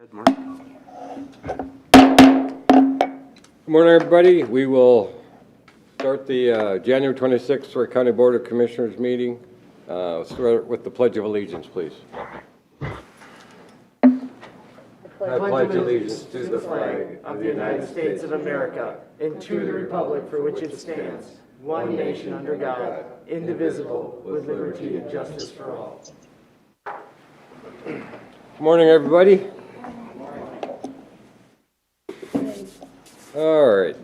Good morning. Good morning, everybody. We will start the January 26th Wright County Board of Commissioners meeting. Start with the Pledge of Allegiance, please. I pledge allegiance to the flag of the United States of America and to the republic for which it stands, one nation under God, indivisible, with liberty and justice for all. Good morning, everybody. All right.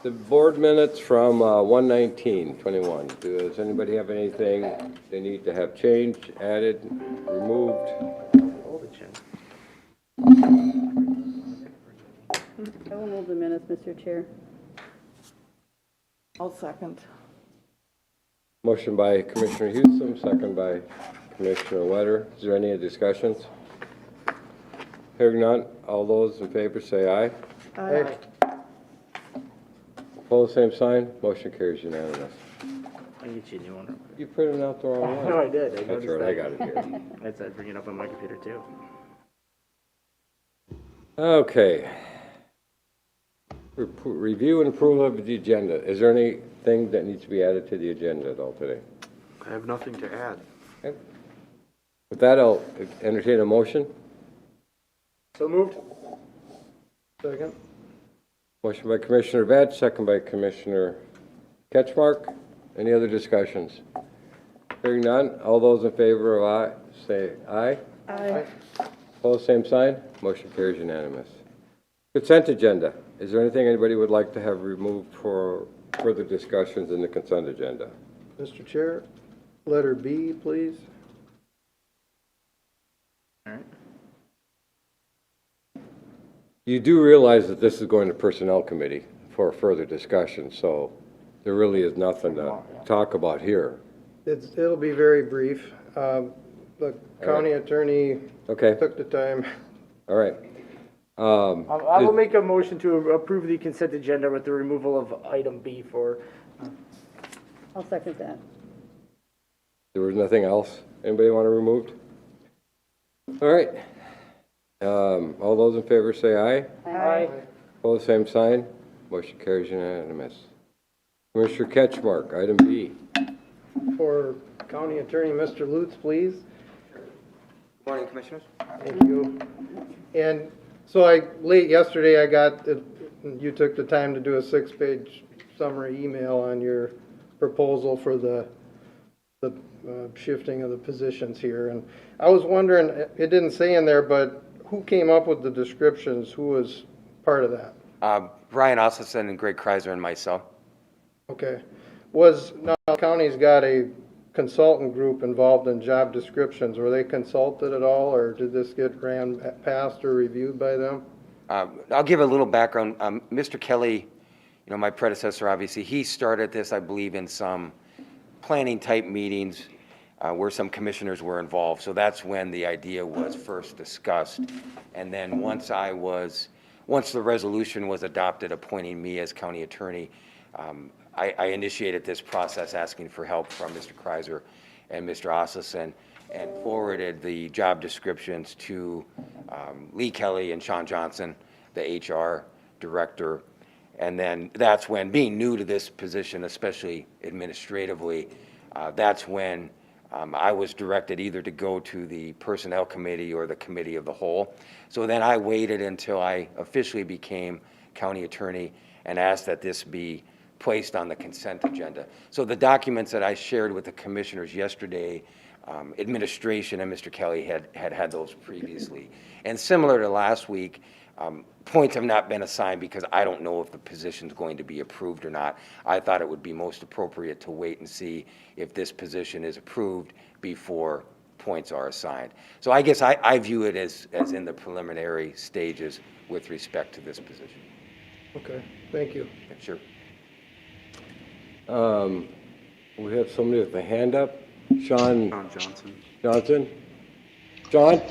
The board minutes from 1/19/21. Does anybody have anything they need to have changed, added, removed? I will move the minutes, Mr. Chair. I'll second. Motion by Commissioner Houston, second by Commissioner Wetter. Is there any discussions? Hearing none, all those in favor say aye. Aye. Opposed, same sign. Motion carries unanimous. I can get you a new one. You printed out the wrong one. No, I did. I That's noticed right, that. I got it here. I said bring it up on my computer too. Okay. Review and approval of the agenda. Is there anything that needs to be added to the agenda at all today? I have nothing to add. Okay. With that, I'll entertain a motion. So moved. Second. Motion by Commissioner Vetch, second by Commissioner Ketchmark. Any other discussions? Hearing none, all those in favor of aye, say aye. Aye. Opposed, same sign. Motion carries unanimous. Consent agenda. Is there anything anybody would like to have removed for further discussions in the consent agenda? Mr. Chair, letter B, please. All right. You do realize that this is going to Personnel Committee for further discussion, so there really is nothing to talk about here. It'll be very brief. The county attorney Okay, took the time. all right. I will make a motion to approve the consent agenda with the removal of item B for. I'll second that. There was nothing else anybody want to remove? All right. All those in favor say aye. Aye. Opposed, same sign. Motion carries unanimous. Commissioner Ketchmark, item B. For county attorney, Mr. Lutz, please. Morning, Commissioners. Thank you. And so late yesterday, you took the time to do a 6-page summary email on your proposal for the shifting of the positions here. And I was wondering, it didn't say in there, but who came up with the descriptions? Who was part of that? Ryan Osselson and Greg Kreiser and myself. Okay. Now, the county's got a consultant group involved in job descriptions. Were they consulted at all, or did this get ran past or reviewed by them? I'll give a little background. Mr. Kelly, my predecessor, obviously, he started this, I believe, in some planning type meetings where some commissioners were involved. So that's when the idea was first discussed. And then once the resolution was adopted appointing me as county attorney, I initiated this process asking for help from Mr. Kreiser and Mr. Osselson and forwarded the job descriptions to Lee Kelly and Sean Johnson, the HR director. And then that's when, being new to this position, especially administratively, that's when I was directed either to go to the Personnel Committee or the Committee of the Whole. So then I waited until I officially became county attorney and asked that this be placed on the consent agenda. So the documents that I shared with the commissioners yesterday, administration and Mr. Kelly had those previously. And similar to last week, points have not been assigned because I don't know if the position is going to be approved or not. I thought it would be most appropriate to wait and see if this position is approved before points are assigned. So I guess I view it as in the preliminary stages with respect to this position. Okay, thank you. Sure. We have somebody with a hand up. Sean Johnson. Johnson? John?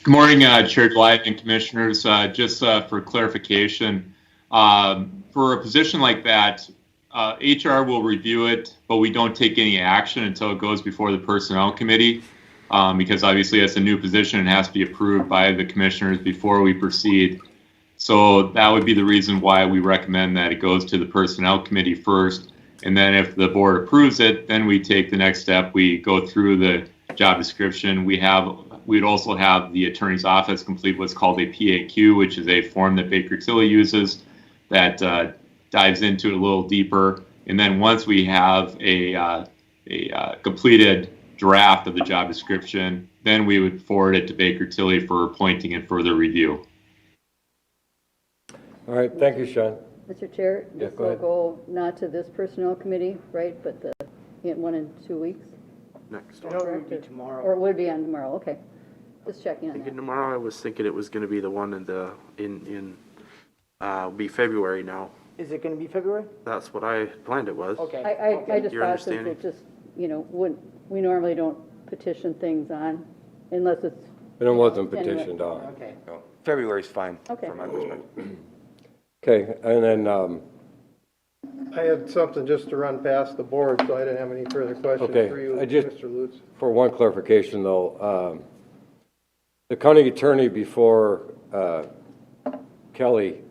Good morning, Chair Delight and Commissioners. Just for clarification, for a position like that, HR will review it, but we don't take any action until it goes before the Personnel Committee. because obviously it's a new position and has to be approved by the commissioners before we proceed. So that would be the reason why we recommend that it goes to the Personnel Committee first. And then if the board approves it, then we take the next step. We go through the job description. We'd also have the attorney's office complete what's called a PAQ, which is a form that Baker Tilly uses that dives into it a little deeper. And then once we have a completed draft of the job description, then we would forward it to Baker Tilly for appointing and further review. All right, thank you, Sean. Mr. Chair, Yeah, this go will ahead. go not to this personnel committee, right, but the one in 2 weeks? Next I one. know it would be Or tomorrow. it would be on tomorrow, okay. Just checking on Thinking that. tomorrow, I was thinking it was gonna be the one be February now. Is it gonna be February? That's what I planned it was. Okay. I just Your thought since understanding? it just, we normally don't petition things on unless it's. And it wasn't Anyway. petitioned on. Okay. So February's fine Okay. from my perspective. Okay, and then, I had something just to run past the board, so I didn't have any further questions Okay, for you, I just- Mr. Lutz. for one clarification though, the county attorney before Kelly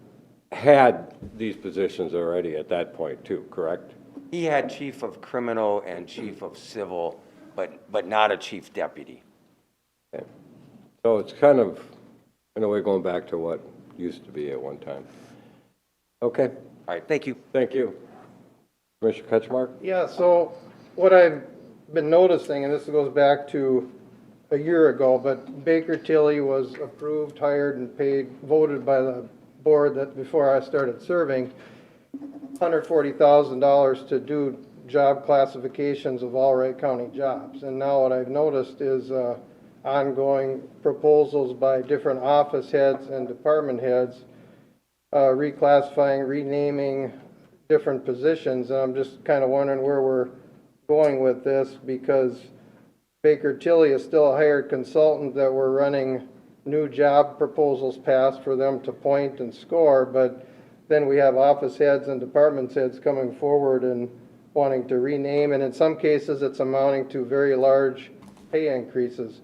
had these positions already at that point too, correct? He had chief of criminal and chief of civil, but not a chief deputy. Okay. So it's kind of, in a way, going back to what used to be at one time. Okay, All right, thank you. thank you. Commissioner Ketchmark? Yeah, so what I've been noticing, and this goes back to a year ago, but Baker Tilly was approved, hired, and paid, voted by the board that before I started serving, $140,000 to do job classifications of all Wright County jobs. And now what I've noticed is ongoing proposals by different office heads and department heads reclassifying, renaming different positions. And I'm just kind of wondering where we're going with this, because Baker Tilly is still a hired consultant that we're running new job proposals past for them to point and score, but then we have office heads and department heads coming forward and wanting to rename, and in some cases it's amounting to very large pay increases.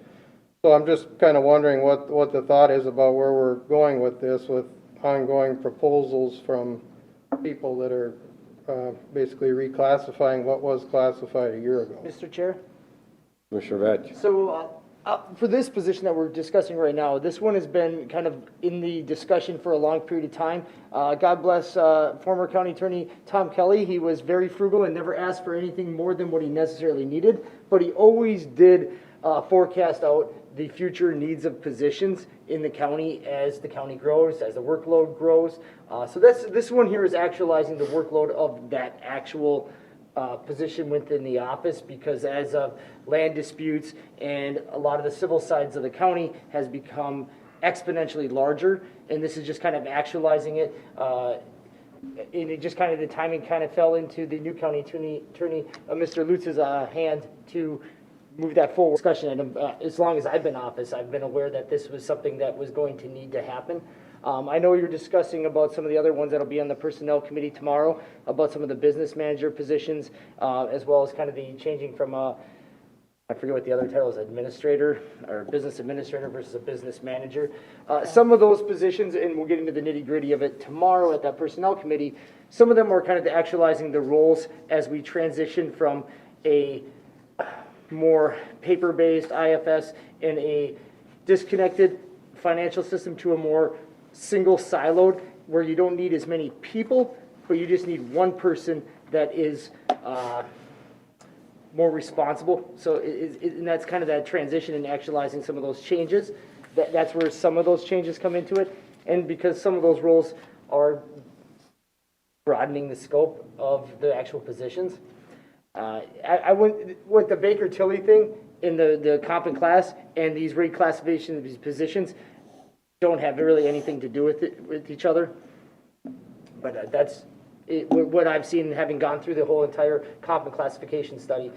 So I'm just kind of wondering what the thought is about where we're going with this, with ongoing proposals from people that are basically reclassifying what was classified a year ago. Mr. Chair? Commissioner Vetch? So, for this position that we're discussing right now, this one has been kind of in the discussion for a long period of time. God bless former county attorney Tom Kelly. He was very frugal and never asked for anything more than what he necessarily needed, but he always did forecast out the future needs of positions in the county as the county grows, as the workload grows. So this one here is actualizing the workload of that actual position within the office, because as of land disputes and a lot of the civil sides of the county has become exponentially larger, and this is just kind of actualizing it. And it just kind of, the timing kind of fell into the new county attorney Mr. Lutz's hand to move that forward discussion item. As long as I've been in office, I've been aware that this was something that was going to need to happen. I know you're discussing about some of the other ones that'll be on the personnel committee tomorrow, about some of the business manager positions, as well as kind of the changing from I forget what the other title is, administrator or business administrator versus a business manager. Some of those positions, and we'll get into the nitty gritty of it tomorrow at that personnel committee, some of them are kind of actualizing the roles as we transition from a more paper-based IFS and a disconnected financial system to a more single siloed, where you don't need as many people, but you just need one person that is more responsible. So and that's kind of that transition in actualizing some of those changes. That's where some of those changes come into it. And because some of those roles are broadening the scope of the actual positions. I went with the Baker Tilly thing in the comp and class, and these reclassification of these positions don't have really anything to do with each other. But that's what I've seen, having gone through the whole entire comp and classification study.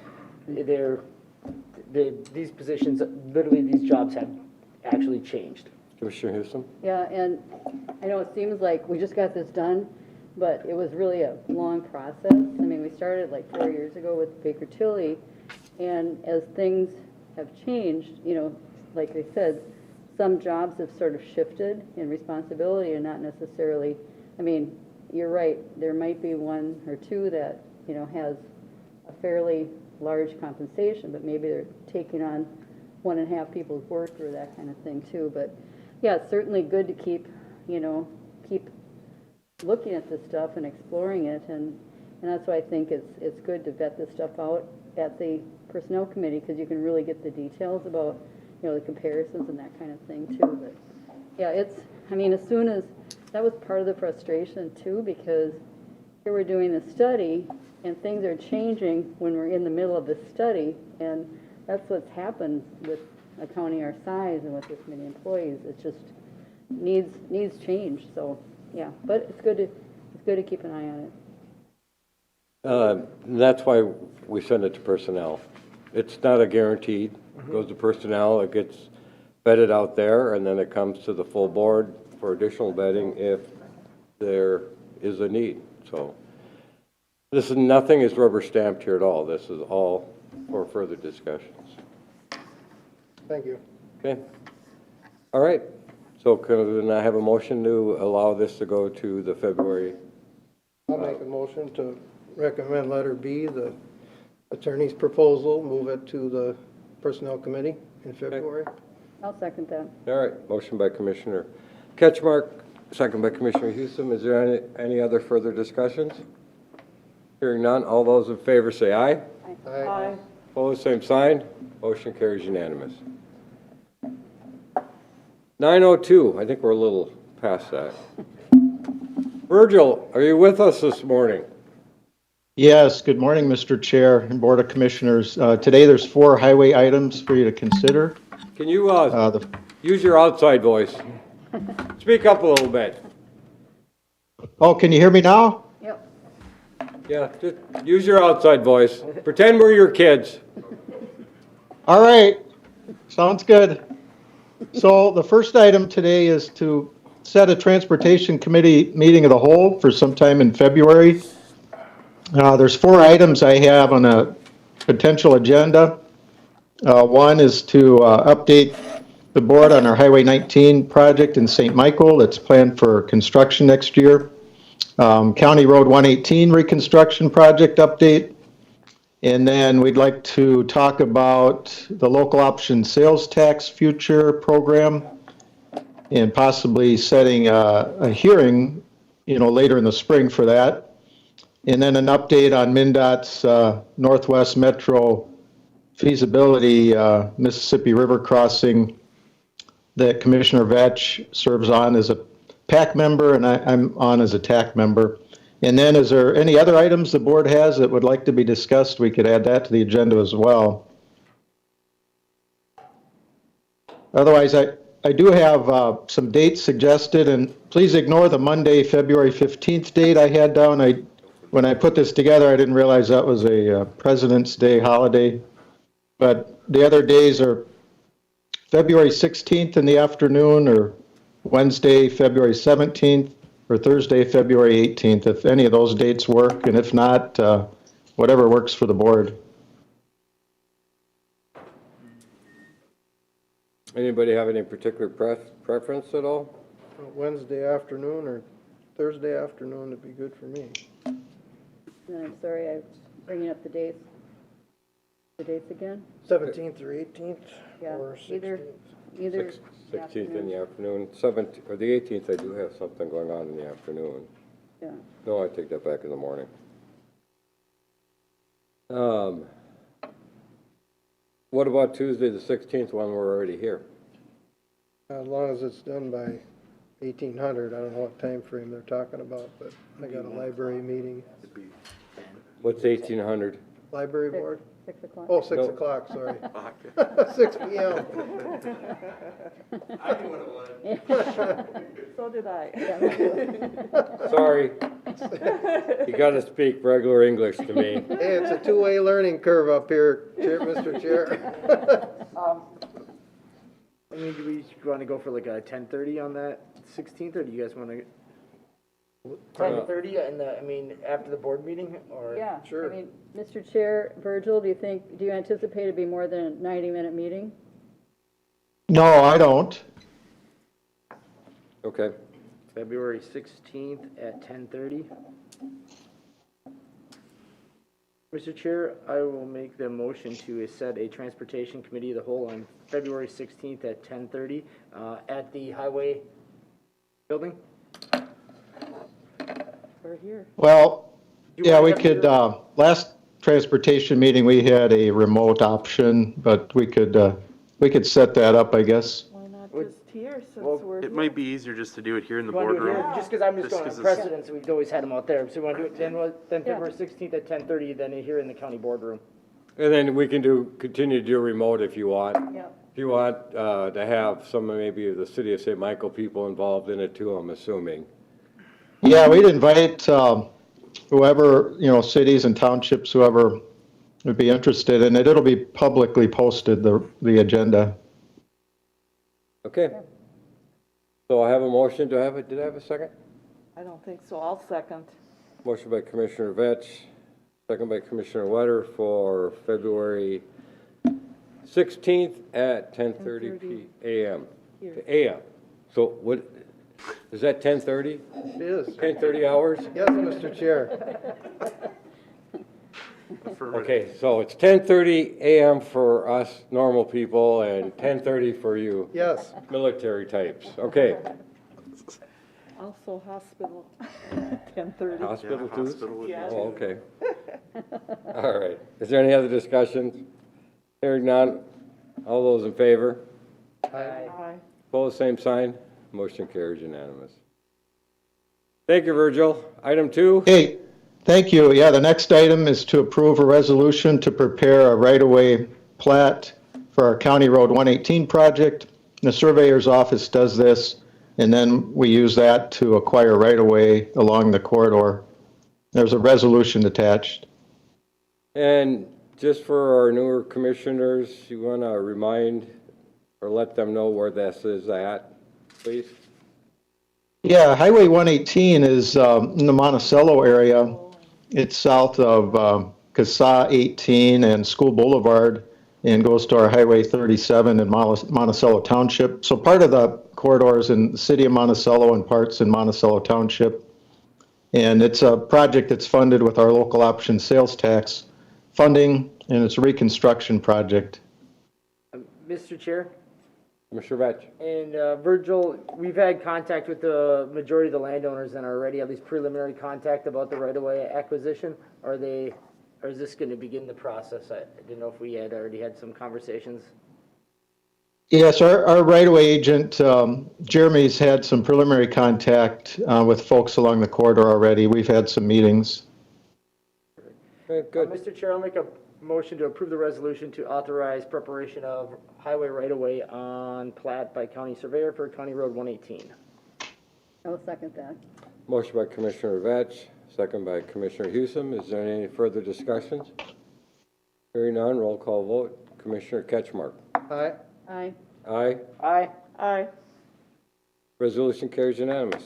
These positions, literally these jobs have actually changed. Commissioner Houston? Yeah, and I know it seems like we just got this done, but it was really a long process. I mean, we started like 4 years ago with Baker Tilly, and as things have changed, you know, like I said, some jobs have sort of shifted in responsibility and not necessarily, I mean, you're right, there might be one or two that, you know, has a fairly large compensation, but maybe they're taking on 1.5 people's work or that kind of thing too. But yeah, it's certainly good to keep, you know, keep looking at this stuff and exploring it, and that's why I think it's good to vet this stuff out at the personnel committee, because you can really get the details about, you know, the comparisons and that kind of thing too. But yeah, it's, I mean, as soon as, that was part of the frustration too, because here we're doing the study and things are changing when we're in the middle of the study, and that's what's happened with a county our size and with this many employees. It just needs change. So yeah, but it's good to keep an eye on it. That's why we send it to personnel. It's not a guaranteed. It goes to personnel, it gets vetted out there, and then it comes to the full board for additional vetting if there is a need. So this is, nothing is rubber stamped here at all. This is all for further discussions. Thank you. Okay. All right. So can I have a motion to allow this to go to the February? I'll make a motion to recommend letter B, the attorney's proposal, move it to the personnel committee in February. I'll second that. All right. Motion by Commissioner Ketchmark, second by Commissioner Houston. Is there any other further discussions? Hearing none. All those in favor say aye. Aye. Opposed, same sign. Motion carries unanimous. 9:02, I think we're a little past that. Virgil, are you with us this morning? Yes, good morning, Mr. Chair and Board of Commissioners. Today, there's 4 highway items for you to consider. Can you use your outside voice? Speak up a little bit. Oh, can you hear me now? Yep. Yeah, just use your outside voice. Pretend we're your kids. All right, sounds good. So the first item today is to set a Transportation Committee meeting of the whole for sometime in February. There's 4 items I have on a potential agenda. One is to update the board on our Highway 19 project in St. Michael. It's planned for construction next year. County Road 118 reconstruction project update. And then we'd like to talk about the local option sales tax future program and possibly setting a hearing, you know, later in the spring for that. And then an update on MnDOT's Northwest Metro feasibility Mississippi River crossing that Commissioner Vetch serves on as a PAC member, and I'm on as a TAC member. And then is there any other items the board has that would like to be discussed? We could add that to the agenda as well. Otherwise, I do have some dates suggested, and please ignore the Monday, February 15th date I had down. When I put this together, I didn't realize that was a President's Day holiday. But the other days are February 16th in the afternoon, or Wednesday, February 17th, or Thursday, February 18th, if any of those dates work, and if not, whatever works for the board. Anybody have any particular preference at all? Wednesday afternoon or Thursday afternoon would be good for me. And I'm sorry, I'm bringing up the dates. The dates again? 17th or 18th Yeah, or either 16th. 16th in the afternoon, 17th, or the 18th, I do have something going on in the afternoon. Yeah. No, I take that back in the morning. What about Tuesday, the 16th, when we're already here? As long as it's done by 1800, I don't know what time frame they're talking about, but I got a library meeting. What's 1800? Library board? 6 o'clock. Oh, 6 No. o'clock, sorry. 6 p.m. So did I. Sorry. You gotta speak regular English to me. Hey, it's a two-way learning curve up here, Mr. Chair. I mean, do we want to go for like a 10:30 on that 16th, or do you guys want to? 10:30 and after the board meeting, or? Yeah, Sure. I mean, Mr. Chair, Virgil, do you anticipate it'd be more than a 90-minute meeting? No, I don't. Okay. February 16th at 10:30. Mr. Chair, I will make the motion to set a transportation committee of the whole on February 16th at 10:30 at the highway building. We're here. Well, Do you yeah, wanna we have could, your- last transportation meeting, we had a remote option, but we could set that up, I guess. Why not Would- just here, since well, we're It here? might be easier just to do it here in the You wanna do it boardroom. here? Just because I'm just Just going 'cause on it's- precedence, we've always had them out there. So we want to do it then February 16th at 10:30, then here in the county boardroom. And then we can continue to do remote if you want. Yep. If you want to have some of maybe of the city of St. Michael people involved in it too, I'm assuming. Yeah, we'd invite, whoever, cities and townships, whoever would be interested in it. It'll be publicly posted, the agenda. Okay. So I have a motion. Did I have a second? I don't think so, I'll second. Motion by Commissioner Vetch, second by Commissioner Wetter for February 16th at 10:30 a.m. Here. AM. So what, is that 10:30? It is. 10:30 hours? Yes, Mr. Chair. Affirmative. Okay, so it's 10:30 a.m. for us normal people and 10:30 for you Yes. military types. Okay. Also hospital, 10:30. Hospital Yeah, too? hospital would be Yeah. Oh, okay. All right. Is there any other discussions? Hearing none. All those in favor? Aye. Opposed, same sign. Motion carries unanimous. Thank you, Virgil. Item 2. Hey, thank you. Yeah, the next item is to approve a resolution to prepare a right-of-way plat for our County Road 118 project. The surveyor's office does this, and then we use that to acquire right-of-way along the corridor. There's a resolution attached. And just for our newer commissioners, you want to remind or let them know where this is at, please? Yeah, Highway 118 is in the Monticello area. It's south of CASA 18 and School Boulevard and goes to our Highway 37 in Monticello Township. So part of the corridor is in the city of Monticello and parts in Monticello Township. And it's a project that's funded with our local option sales tax funding, and it's a reconstruction project. Mr. Chair? Commissioner Vetch? And Virgil, we've had contact with the majority of the landowners and are already at least preliminary contact about the right-of-way acquisition. Or is this going to begin the process? I didn't know if we had already had some conversations. Yes, our right-of-way agent, Jeremy's had some preliminary contact with folks along the corridor already. We've had some meetings. Okay, good. Mr. Chair, I'll make a motion to approve the resolution to authorize preparation of highway right-of-way on plat by county surveyor for County Road 118. I will second that. Motion by Commissioner Vetch, second by Commissioner Hewsome. Is there any further discussions? Hearing none, roll call vote. Commissioner Ketchmark? Aye. Aye. Aye. Aye. Aye. Resolution carries unanimous.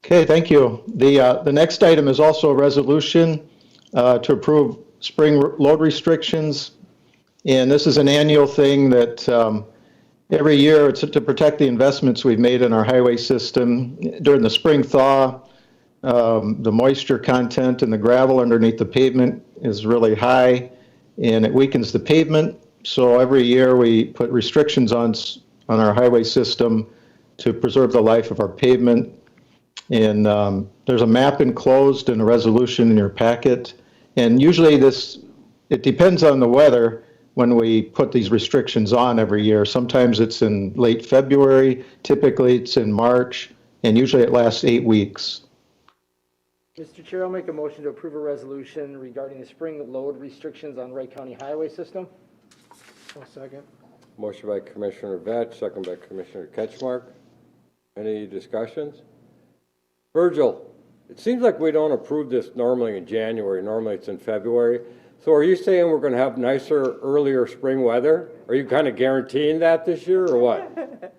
Okay, thank you. The next item is also a resolution to approve spring load restrictions. And this is an annual thing that every year it's to protect the investments we've made in our highway system. During the spring thaw, the moisture content in the gravel underneath the pavement is really high and it weakens the pavement. So every year we put restrictions on our highway system to preserve the life of our pavement. And there's a map enclosed and a resolution in your packet. And usually it depends on the weather when we put these restrictions on every year. Sometimes it's in late February, typically it's in March, and usually it lasts 8 weeks. Mr. Chair, I'll make a motion to approve a resolution regarding the spring load restrictions on Wright County highway system. I'll second. Motion by Commissioner Vetch, second by Commissioner Ketchmark. Any discussions? Virgil, it seems like we don't approve this normally in January. Normally it's in February. So are you saying we're going to have nicer, earlier spring weather? Are you kind of guaranteeing that this year or what?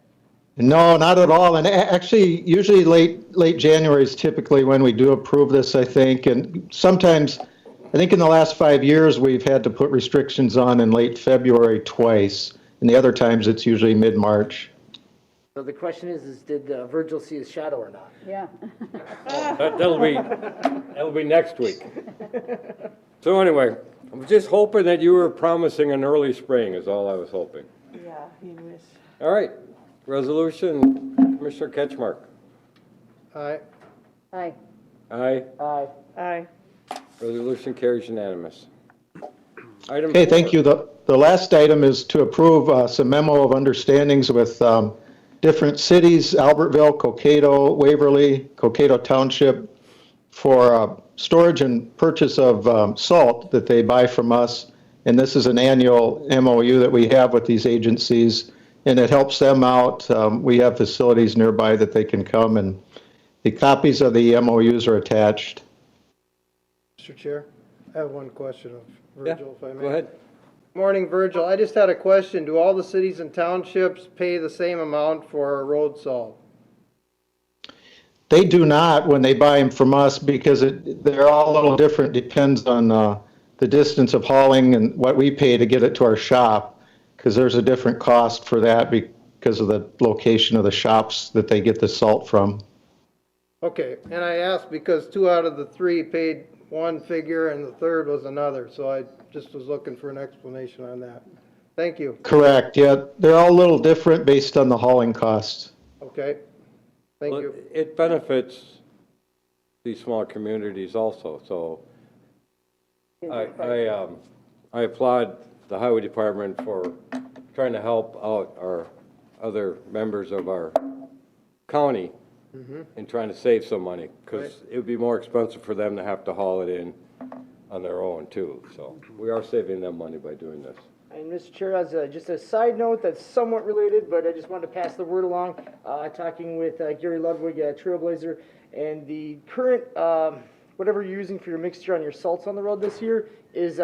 No, not at all. And actually, usually late January is typically when we do approve this, I think. And sometimes, I think in the last 5 years, we've had to put restrictions on in late February twice. And the other times, it's usually mid-March. So the question is did Virgil see his shadow or not? Yeah. That'll be next week. So anyway, I'm just hoping that you were promising an early spring is all I was hoping. Yeah, he wish. All right, resolution, Commissioner Ketchmark. Aye. Aye. Aye, Aye. Aye. resolution carries unanimous. Item Okay, thank 4. you. The last item is to approve some memo of understandings with different cities, Albertville, Cokato, Waverly, Cokato Township, for storage and purchase of salt that they buy from us. And this is an annual MOU that we have with these agencies, and it helps them out. We have facilities nearby that they can come, and the copies of the MOUs are attached. Mr. Chair, I have one question of Virgil, if I may. Go ahead. Morning, Virgil. I just had a question. Do all the cities and townships pay the same amount for road salt? They do not when they buy them from us because they're all a little different. Depends on the distance of hauling and what we pay to get it to our shop, because there's a different cost for that because of the location of the shops that they get the salt from. Okay, and I asked because 2 out of the 3 paid one figure and the third was another, so I just was looking for an explanation on that. Thank you. Correct, yeah. They're all a little different based on the hauling costs. Okay, thank Well, you. it benefits these small communities also, so I applaud the highway department for trying to help out our other members of our county in trying to save some money, because it would be more expensive for them to have to haul it in on their own too. So we are saving them money by doing this. And Mr. Chair, as just a side note that's somewhat related, but I just wanted to pass the word along, talking with Gary Ludwig at Trailblazer, and the current, whatever you're using for your mixture on your salts on the road this year is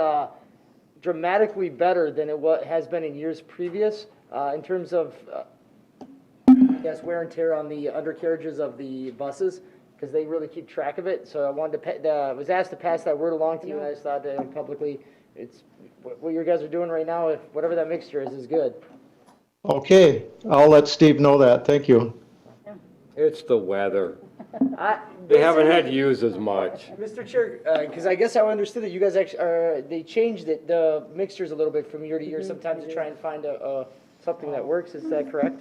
dramatically better than it has been in years previous in terms of, wear and tear on the undercarriages of the buses, because they really keep track of it. So I wanted to, was asked to pass that word along to you, and I just thought that publicly, it's what you guys are doing right now, if whatever that mixture is good. Okay, I'll let Steve know that. Thank you. It's the weather. They haven't had to use as much. Mr. Chair, because I guess I understood that you guys actually they changed it, the mixtures a little bit from year to year, sometimes to try and find something that works. Is that correct?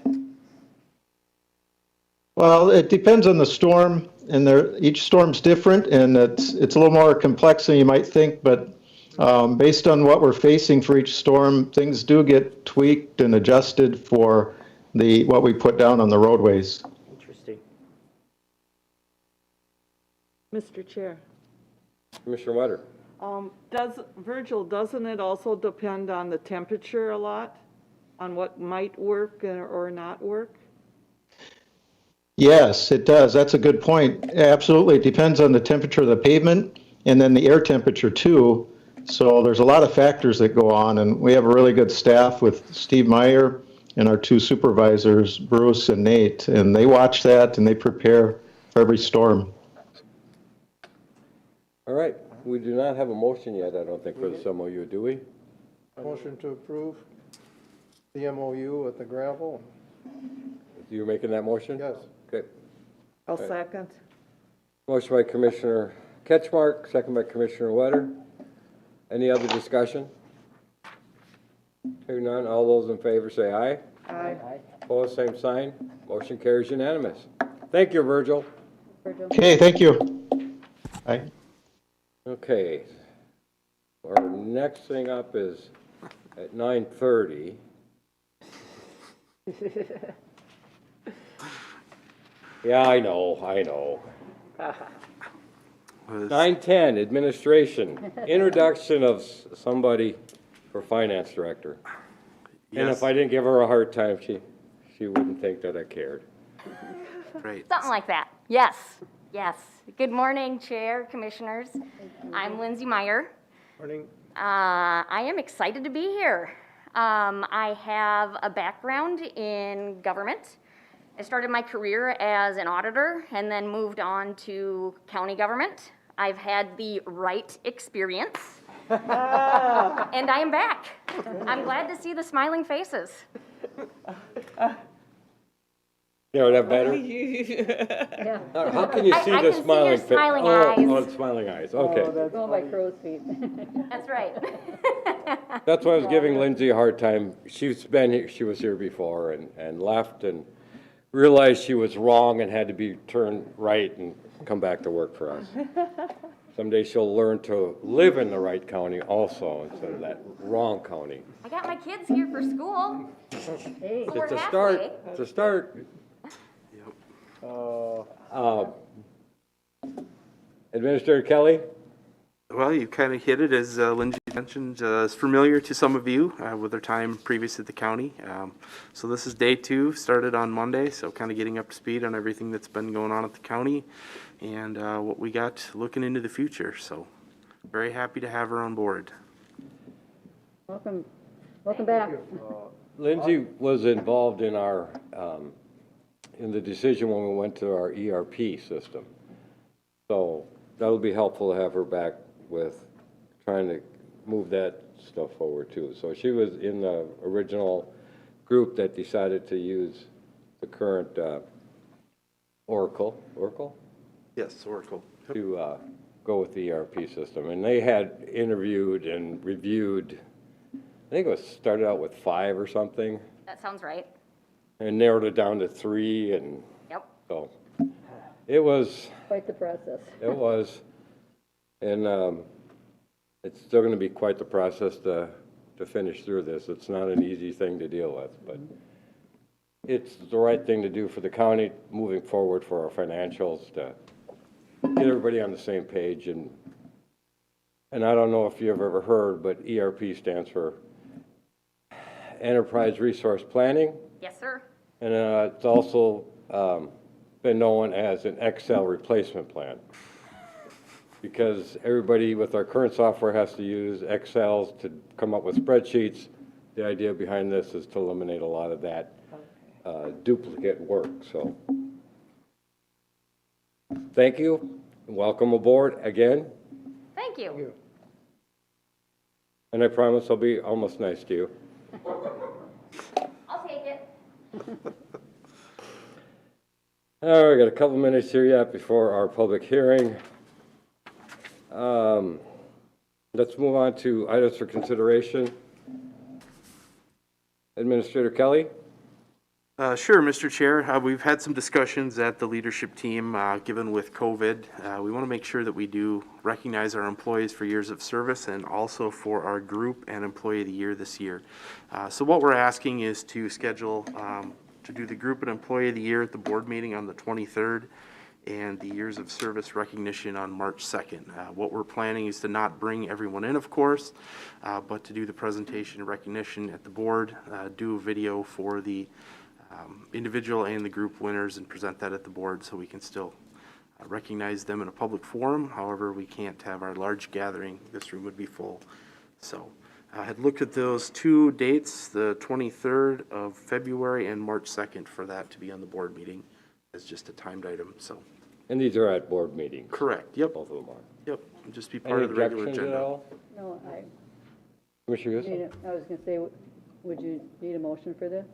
Well, it depends on the storm, and each storm's different, and it's a little more complex than you might think, but based on what we're facing for each storm, things do get tweaked and adjusted for what we put down on the roadways. Interesting. Mr. Chair, Commissioner Wetter. Virgil, doesn't it also depend on the temperature a lot? On what might work or not work? Yes, it does. That's a good point. Absolutely. It depends on the temperature of the pavement and then the air temperature too. So there's a lot of factors that go on, and we have a really good staff with Steve Meyer and our 2 supervisors, Bruce and Nate, and they watch that and they prepare for every storm. All right, we do not have a motion yet, I don't think, for this MOU, do we? Motion to approve the MOU with the gravel? You're making that motion? Yes. Okay. I'll second. Motion by Commissioner Ketchmark, second by Commissioner Wetter. Any other discussion? Hearing none, all those in favor say aye. Aye. Opposed, same sign. Motion carries unanimous. Thank you, Virgil. Virgil. Okay, thank you. Bye. Okay. Our next thing up is at 9:30. Yeah, I know. 9:10, administration, introduction of somebody for finance director. And Yes. if I didn't give her a hard time, she wouldn't think that I cared. Right. Something like that. Yes, yes. Good morning, Chair, Commissioners. I'm Lindsay Meyer. Morning. I am excited to be here. I have a background in government, I started my career as an auditor and then moved on to county government. I've had the Wright experience, and I am back. I'm glad to see the smiling faces. You know that better? Yeah, How can you I- see I the can see smiling your face? smiling Oh, eyes. oh, the smiling eyes, okay. going by crow's feet. That's right. That's why I was giving Lindsay a hard time. She's been here, she was here before and left and realized she was wrong and had to be turned right and come back to work for us. Someday she'll learn to live in the right county also instead of that wrong county. I got my kids here for school. Hey, So we're It's a halfway. start, it's a start. Administrator Kelly? Well, you kind of hit it, as Lindsay mentioned, is familiar to some of you with their time previous at the county. So this is day 2, started on Monday, so kind of getting up to speed on everything that's been going on at the county and what we got looking into the future. So very happy to have her on board. welcome, welcome back. Lindsay was involved in our, in the decision when we went to our ERP system. So that'll be helpful to have her back with trying to move that stuff forward too. So she was in the original group that decided to use the current Oracle Yes, Oracle. to go with the ERP system. And they had interviewed and reviewed, I think it was started out with 5 or something, That sounds right. and narrowed it down to 3, and Yep. so it was, Quite the process. it was, and it's still gonna be quite the process to finish through this. It's not an easy thing to deal with, but it's the right thing to do for the county moving forward for our financials, to get everybody on the same page. And I don't know if you've ever heard, but ERP stands for Enterprise Resource Planning. Yes, sir. And it's also been known as an Excel replacement plan. Because everybody with our current software has to use Excels to come up with spreadsheets. The idea behind this is to eliminate a lot of that duplicate work, so. Thank you, and welcome aboard again, Thank you. and I promise I'll be almost nice to you. I'll take it. All right, we got a couple minutes here yet before our public hearing. Let's move on to items for consideration. Administrator Kelly? Sure, Mr. Chair. We've had some discussions at the leadership team, given with COVID. We want to make sure that we do recognize our employees for years of service and also for our group and employee of the year this year. So what we're asking is to schedule to do the group and employee of the year at the board meeting on the 23rd and the years of service recognition on March 2nd. What we're planning is to not bring everyone in, of course, but to do the presentation and recognition at the board, do a video for the individual and the group winners and present that at the board so we can still recognize them in a public forum. However, we can't have our large gathering. This room would be full. So I had looked at those 2 dates, the 23rd of February and March 2nd, for that to be on the board meeting as just a timed item. So And these are at board meetings? correct. Yep. Both of them are. Yep. Just be part Any of the regular objections at agenda. all? No, Commissioner need Houston? I was gonna say, would you need a motion for this?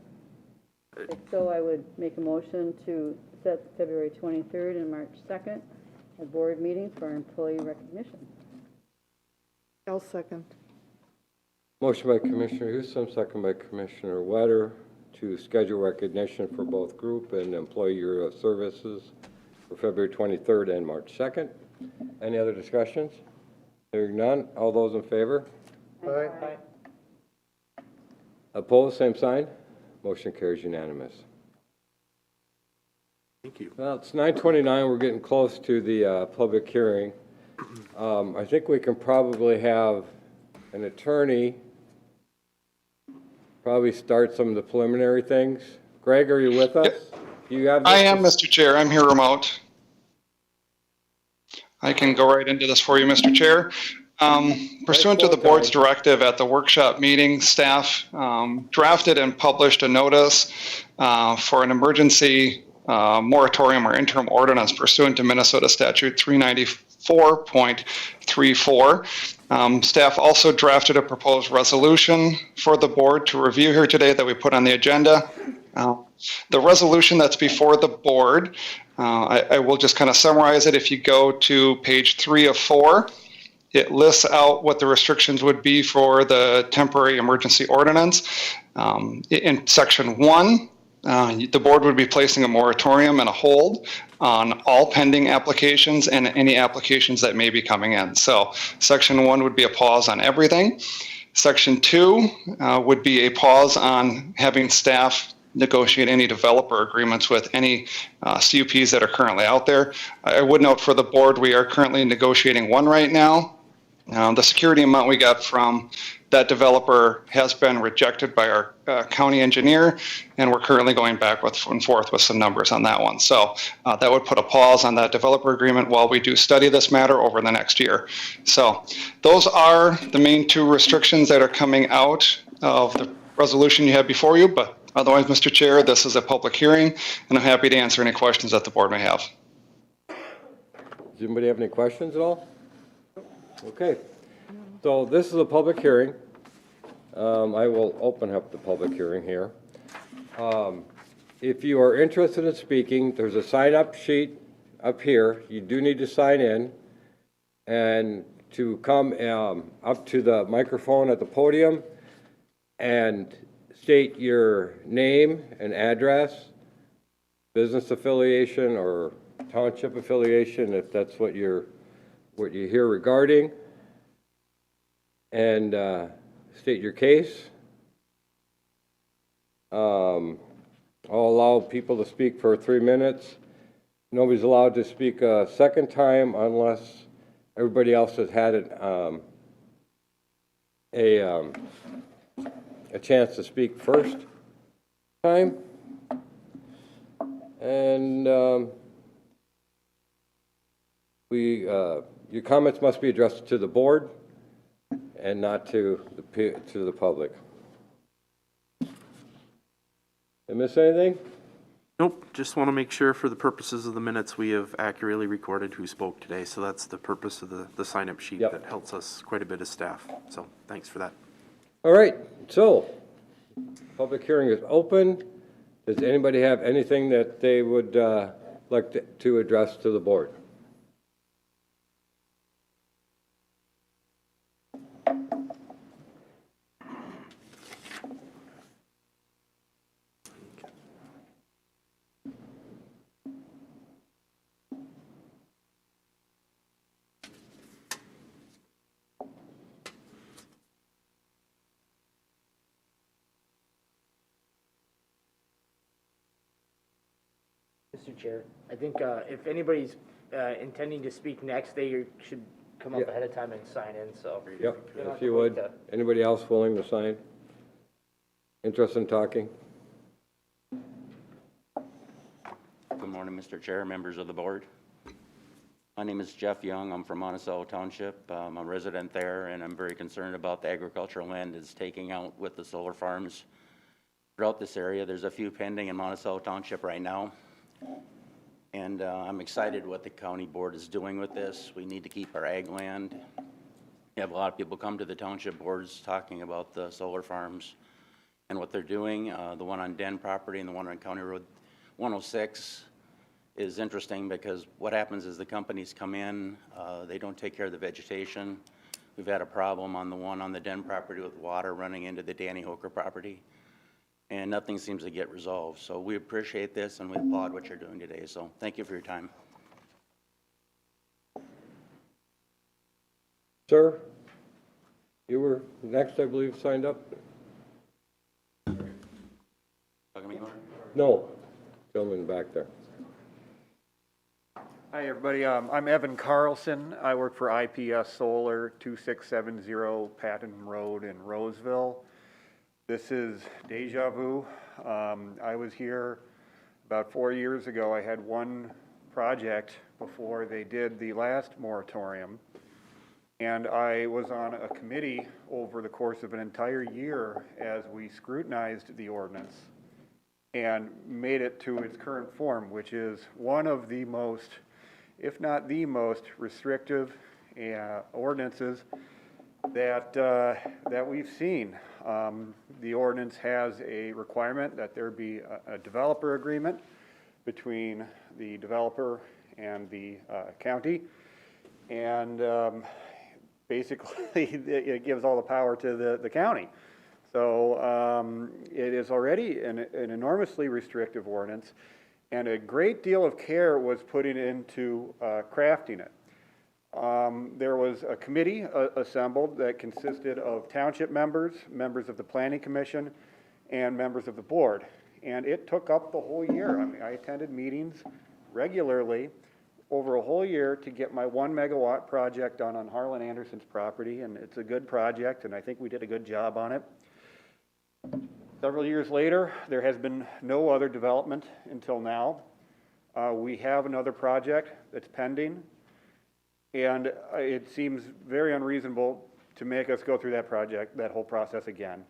If so, I would make a motion to set February 23rd and March 2nd, a board meeting for employee recognition. I'll second. Motion by Commissioner Houston, second by Commissioner Wetter, to schedule recognition for both group and employee year of services for February 23rd and March 2nd. Any other discussions? Hearing none, all those in favor? Aye. Opposed, same sign. Motion carries unanimous. Thank you. Well, it's 9:29, we're getting close to the public hearing. I think we can probably have an attorney probably start some of the preliminary things. Greg, are you with us? You have I am, Mr. Chair. I'm here remote. I can go right into this for you, Mr. Chair. Pursuant to the board's directive at the workshop meeting, staff drafted and published a notice for an emergency moratorium or interim ordinance pursuant to Minnesota Statute 394.34. Staff also drafted a proposed resolution for the board to review here today that we put on the agenda. The resolution that's before the board, I will just kind of summarize it. If you go to page 3 of 4, it lists out what the restrictions would be for the temporary emergency ordinance. In section 1, the board would be placing a moratorium and a hold on all pending applications and any applications that may be coming in. So section 1 would be a pause on everything. Section 2 would be a pause on having staff negotiate any developer agreements with any CUPs that are currently out there. I would note for the board, we are currently negotiating one right now. The security amount we got from that developer has been rejected by our county engineer, and we're currently going back and forth with some numbers on that one. So that would put a pause on that developer agreement while we do study this matter over the next year. So those are the main 2 restrictions that are coming out of the resolution you have before you, but otherwise, Mr. Chair, this is a public hearing, and I'm happy to answer any questions that the board may have. Does anybody have any questions at all? Okay, so this is a public hearing. I will open up the public hearing here. If you are interested in speaking, there's a sign-up sheet up here. You do need to sign in, and to come up to the microphone at the podium and state your name and address, business affiliation or township affiliation, if that's what you're here regarding, and state your case. I'll allow people to speak for 3 minutes. Nobody's allowed to speak a second time unless everybody else has had a chance to speak first time. And your comments must be addressed to the board and not to the public. Did I miss anything? Nope, just want to make sure for the purposes of the minutes, we have accurately recorded who spoke today. So that's the purpose of the sign-up sheet. Yep. That helps us quite a bit of staff. So thanks for that. All right, so public hearing is open. Does anybody have anything that they would like to address to the board? Mr. Chair, I think if anybody's intending to speak next, they should come up ahead of time and sign in, so. Yep, if you would. Anybody else willing to sign? Interested in talking? Good morning, Mr. Chair, members of the board. My name is Jeff Young. I'm from Monticello Township. I'm a resident there, and I'm very concerned about the agricultural land it's taking out with the solar farms throughout this area. There's a few pending in Monticello Township right now. And I'm excited what the county board is doing with this. We need to keep our ag land. We have a lot of people come to the township boards talking about the solar farms and what they're doing. The one on Den property and the one on County Road 106 is interesting because what happens is the companies come in, they don't take care of the vegetation. We've had a problem on the one on the Den property with water running into the Danny Hoker property, and nothing seems to get resolved. So we appreciate this and we applaud what you're doing today. So thank you for your time. Sir, you were next, I believe, signed up? No, gentleman back there. Hi, everybody. I'm Evan Carlson. I work for IPS Solar, 2670 Patton Road in Roseville. This is deja vu. I was here about 4 years ago. I had one project before they did the last moratorium. And I was on a committee over the course of an entire year as we scrutinized the ordinance and made it to its current form, which is one of the most, if not the most restrictive ordinances that we've seen. The ordinance has a requirement that there be a developer agreement between the developer and the county. And basically, it gives all the power to the county. So it is already an enormously restrictive ordinance, and a great deal of care was put into crafting it. There was a committee assembled that consisted of township members, members of the planning commission, and members of the board. And it took up the whole year. I mean, I attended meetings regularly over a whole year to get my 1 megawatt project done on Harlan Anderson's property, and it's a good project, and I think we did a good job on it. Several years later, there has been no other development until now. We have another project that's pending, and it seems very unreasonable to make us go through that whole process again,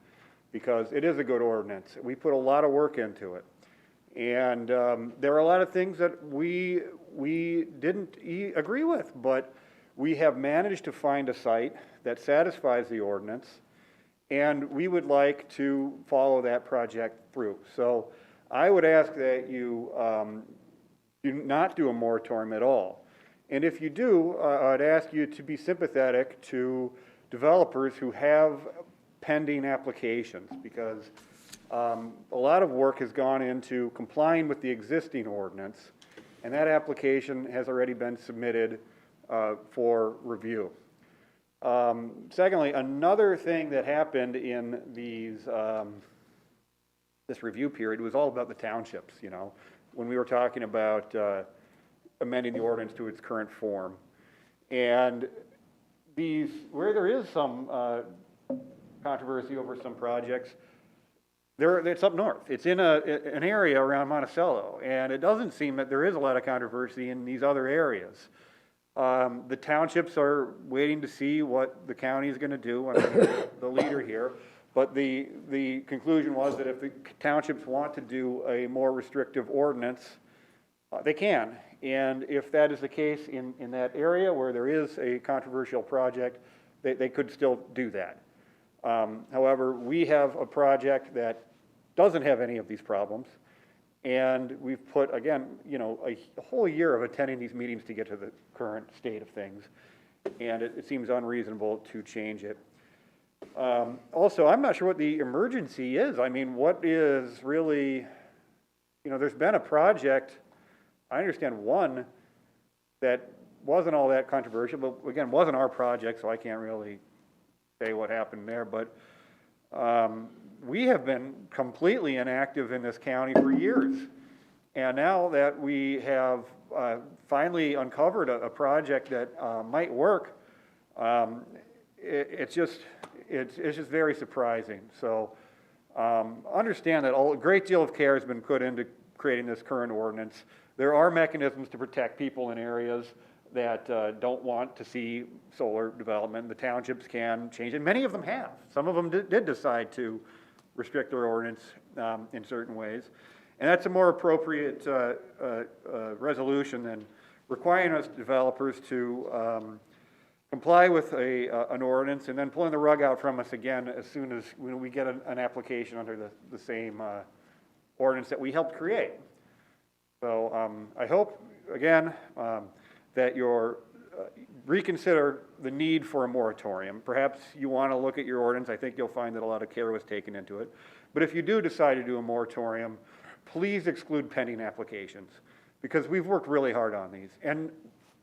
because it is a good ordinance. We put a lot of work into it. And there are a lot of things that we didn't agree with, but we have managed to find a site that satisfies the ordinance, and we would like to follow that project through. So I would ask that you do not do a moratorium at all. And if you do, I'd ask you to be sympathetic to developers who have pending applications, because a lot of work has gone into complying with the existing ordinance, and that application has already been submitted for review. Secondly, another thing that happened in this review period was all about the townships, you know, when we were talking about amending the ordinance to its current form. And where there is some controversy over some projects, it's up north. It's in an area around Monticello, and it doesn't seem that there is a lot of controversy in these other areas. The townships are waiting to see what the county is going to do. I'm the leader here, but the conclusion was that if the townships want to do a more restrictive ordinance, they can. And if that is the case in that area where there is a controversial project, they could still do that. However, we have a project that doesn't have any of these problems, and we've put, again, you know, a whole year of attending these meetings to get to the current state of things, and it seems unreasonable to change it. Also, I'm not sure what the emergency is. I mean, what is really, you know, there's been a project, I understand one, that wasn't all that controversial, but again, wasn't our project, so I can't really say what happened there, but we have been completely inactive in this county for years. And now that we have finally uncovered a project that might work, it's just very surprising. So understand that a great deal of care has been put into creating this current ordinance. There are mechanisms to protect people in areas that don't want to see solar development. The townships can change, and many of them have. Some of them did decide to restrict their ordinance in certain ways. And that's a more appropriate resolution than requiring us developers to comply with an ordinance and then pulling the rug out from us again as soon as we get an application under the same ordinance that we helped create. So I hope, again, that you'll reconsider the need for a moratorium. Perhaps you want to look at your ordinance. I think you'll find that a lot of care was taken into it. But if you do decide to do a moratorium, please exclude pending applications, because we've worked really hard on these. And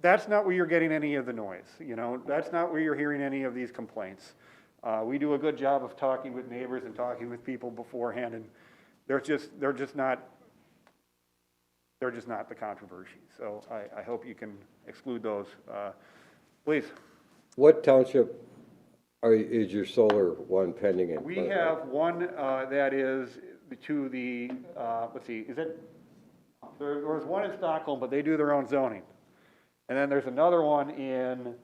that's not where you're getting any of the noise. You know, that's not where you're hearing any of these complaints. We do a good job of talking with neighbors and talking with people beforehand, and they're just not the controversy. So I hope you can exclude those. Please. What township is your solar one pending in? We have one that is to the, let's see, there was one in Stockholm, but they do their own zoning. And then there's another one in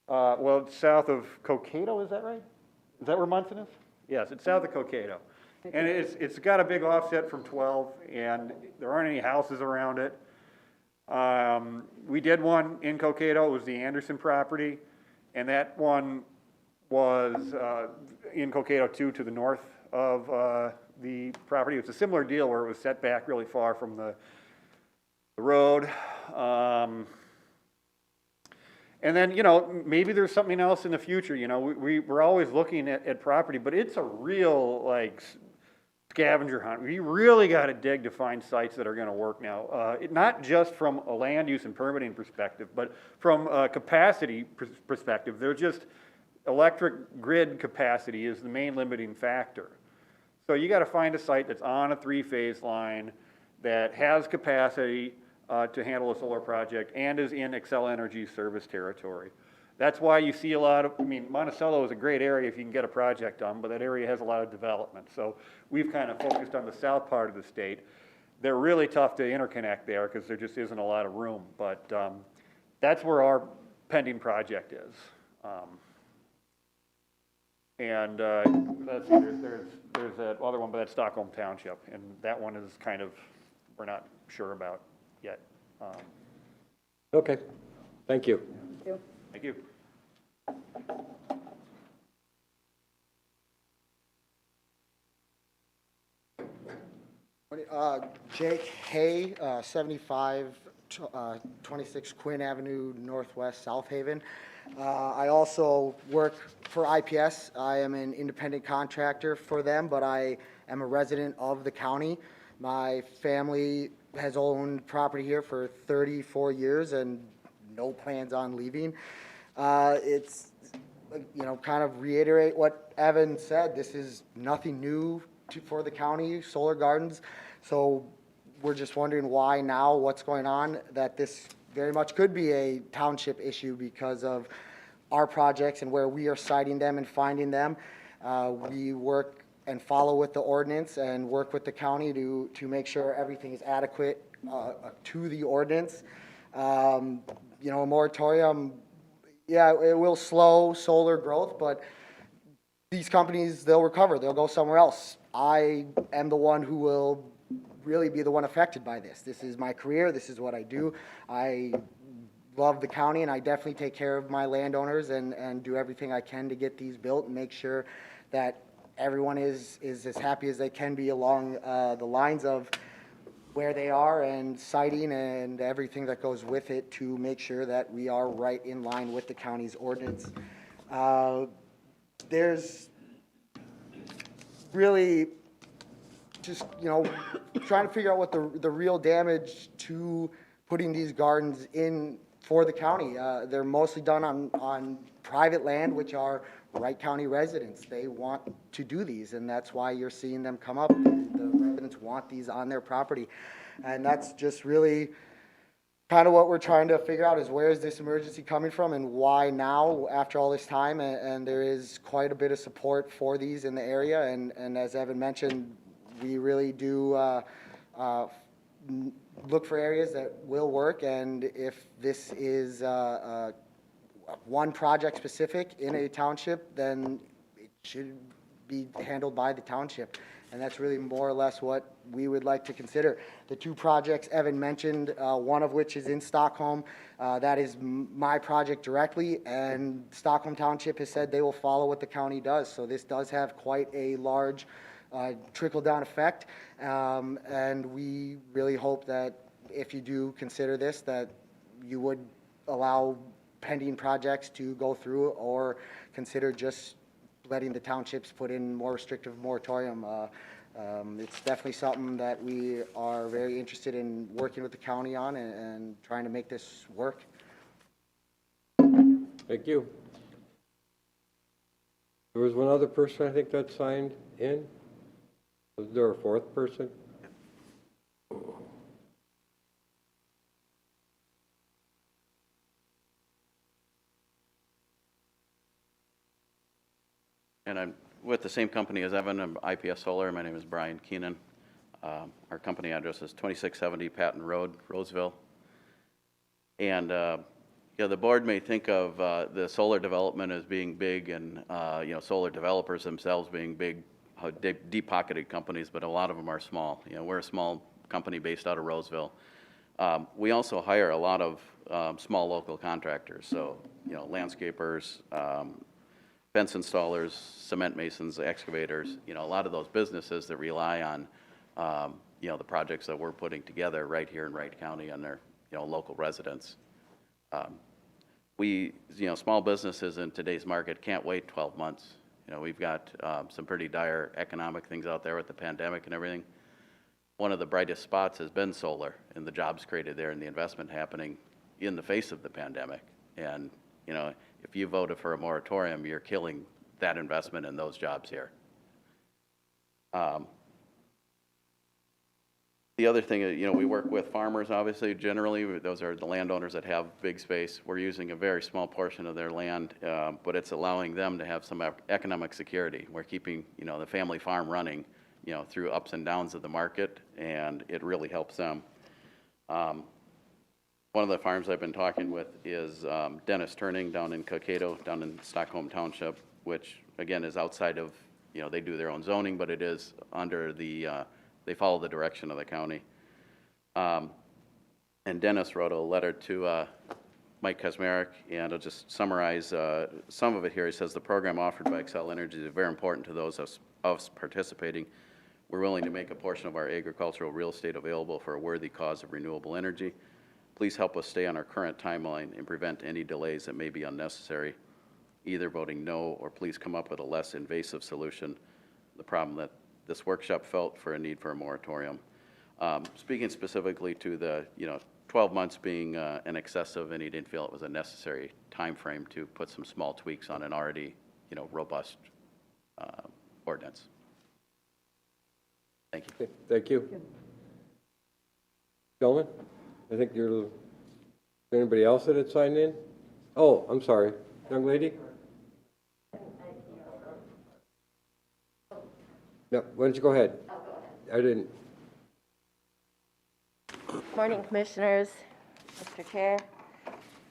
Well, it's south of Cokato, is that right? Is that where Munson is? Yes, it's south of Cokato. And it's got a big offset from 12, and there aren't any houses around it. We did one in Cokato, it was the Anderson property, and that one was in Cokato too, to the north of the property. It's a similar deal where it was set back really far from the road. And then, you know, maybe there's something else in the future. You know, we're always looking at property, but it's a real, like, scavenger hunt. We really got to dig to find sites that are going to work now. Not just from a land use and permitting perspective, but from a capacity perspective. They're just, electric grid capacity is the main limiting factor. So you got to find a site that's on a 3-phase line that has capacity to handle a solar project and is in Xcel Energy service territory. That's why you see a lot of, I mean, Monticello is a great area if you can get a project done, but that area has a lot of development. So we've kind of focused on the south part of the state. They're really tough to interconnect there because there just isn't a lot of room, but that's where our pending project is. And let's see, there's that other one, but that's Stockholm Township, and that one is kind of, we're not sure about yet. Okay, thank you. Thank you. Jake Hay, 2526 Quinn Avenue Northwest, South Haven. I also work for IPS. I am an independent contractor for them, but I am a resident of the county. My family has owned property here for 34 years and no plans on leaving. It's, you know, kind of reiterate what Evan said. This is nothing new for the county, solar gardens. So we're just wondering why now, what's going on, that this very much could be a township issue because of our projects and where we are citing them and finding them. We work and follow with the ordinance and work with the county to make sure everything is adequate to the ordinance. You know, a moratorium, yeah, it will slow solar growth, but these companies, they'll recover. They'll go somewhere else. I am the one who will really be the one affected by this. This is my career. This is what I do. I love the county, and I definitely take care of my landowners and do everything I can to get these built and make sure that everyone is as happy as they can be along the lines of where they are and siting and everything that goes with it to make sure that we are right in line with the county's ordinance. There's really just, you know, trying to figure out what the real damage to putting these gardens in for the county. They're mostly done on private land, which are Wright County residents. They want to do these, and that's why you're seeing them come up. The residents want these on their property. And that's just really kind of what we're trying to figure out is where is this emergency coming from and why now after all this time. And there is quite a bit of support for these in the area. And as Evan mentioned, we really do look for areas that will work. And if this is one project specific in a township, then it should be handled by the township. And that's really more or less what we would like to consider. The two projects Evan mentioned, one of which is in Stockholm. That is my project directly, and Stockholm Township has said they will follow what the county does. So this does have quite a large trickle-down effect. And we really hope that if you do consider this, that you would allow pending projects to go through or consider just letting the townships put in more restrictive moratorium. It's definitely something that we are very interested in working with the county on and trying to make this work. Thank you. There was one other person I think that signed in. Was there a fourth person? And I'm with the same company as Evan. I'm IPS Solar. My name is Brian Keenan. Our company address is 2670 Patton Road, Roseville. And Yeah, the board may think of the solar development as being big and, solar developers themselves being big, deep-pocketed companies, but a lot of them are small. We're a small company based out of Roseville. We also hire a lot of small local contractors, so, landscapers, fence installers, cement masons, excavators, a lot of those businesses that rely on, the projects that we're putting together right here in Wright County on their, local residents. Small businesses in today's market can't wait 12 months. We've got some pretty dire economic things out there with the pandemic and everything. One of the brightest spots has been solar and the jobs created there and the investment happening in the face of the pandemic. And, if you voted for a moratorium, you're killing that investment and those jobs here. The other thing, we work with farmers, obviously, generally. Those are the landowners that have big space. We're using a very small portion of their land, but it's allowing them to have some economic security. We're keeping, the family farm running, through ups and downs of the market, and it really helps them. One of the farms I've been talking with is Dennis Turning down in Cokato, down in Stockholm Township, which, again, is outside of, they do their own zoning, but it is under the, they follow the direction of the county. And Dennis wrote a letter to Mike Kazmarek, and I'll just summarize some of it here. He says, the program offered by Xcel Energy is very important to those of us participating. We're willing to make a portion of our agricultural real estate available for a worthy cause of renewable energy. Please help us stay on our current timeline and prevent any delays that may be unnecessary, either voting no or please come up with a less invasive solution. The problem that this workshop felt for a need for a moratorium. Speaking specifically to the, 12 months being an excessive, and he didn't feel it was a necessary time frame to put some small tweaks on an already, robust ordinance. Thank you. Okay, thank you. Gentlemen, I think you're, anybody else that had signed in? Oh, I'm sorry, young lady? No, why don't you go ahead? I didn't. Morning, Commissioners, Mr. Chair.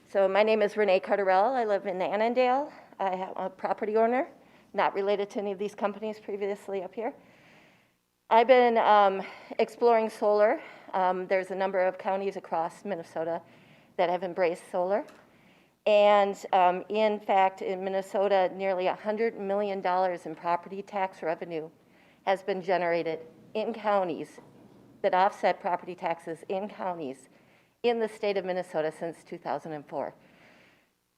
So my name is Renee Carterell. I live in Annandale. I am a property owner, not related to any of these companies previously up here. I've been exploring solar. There's a number of counties across Minnesota that have embraced solar. And in fact, in Minnesota, nearly $100 million in property tax revenue has been generated in counties that offset property taxes in counties in the state of Minnesota since 2004.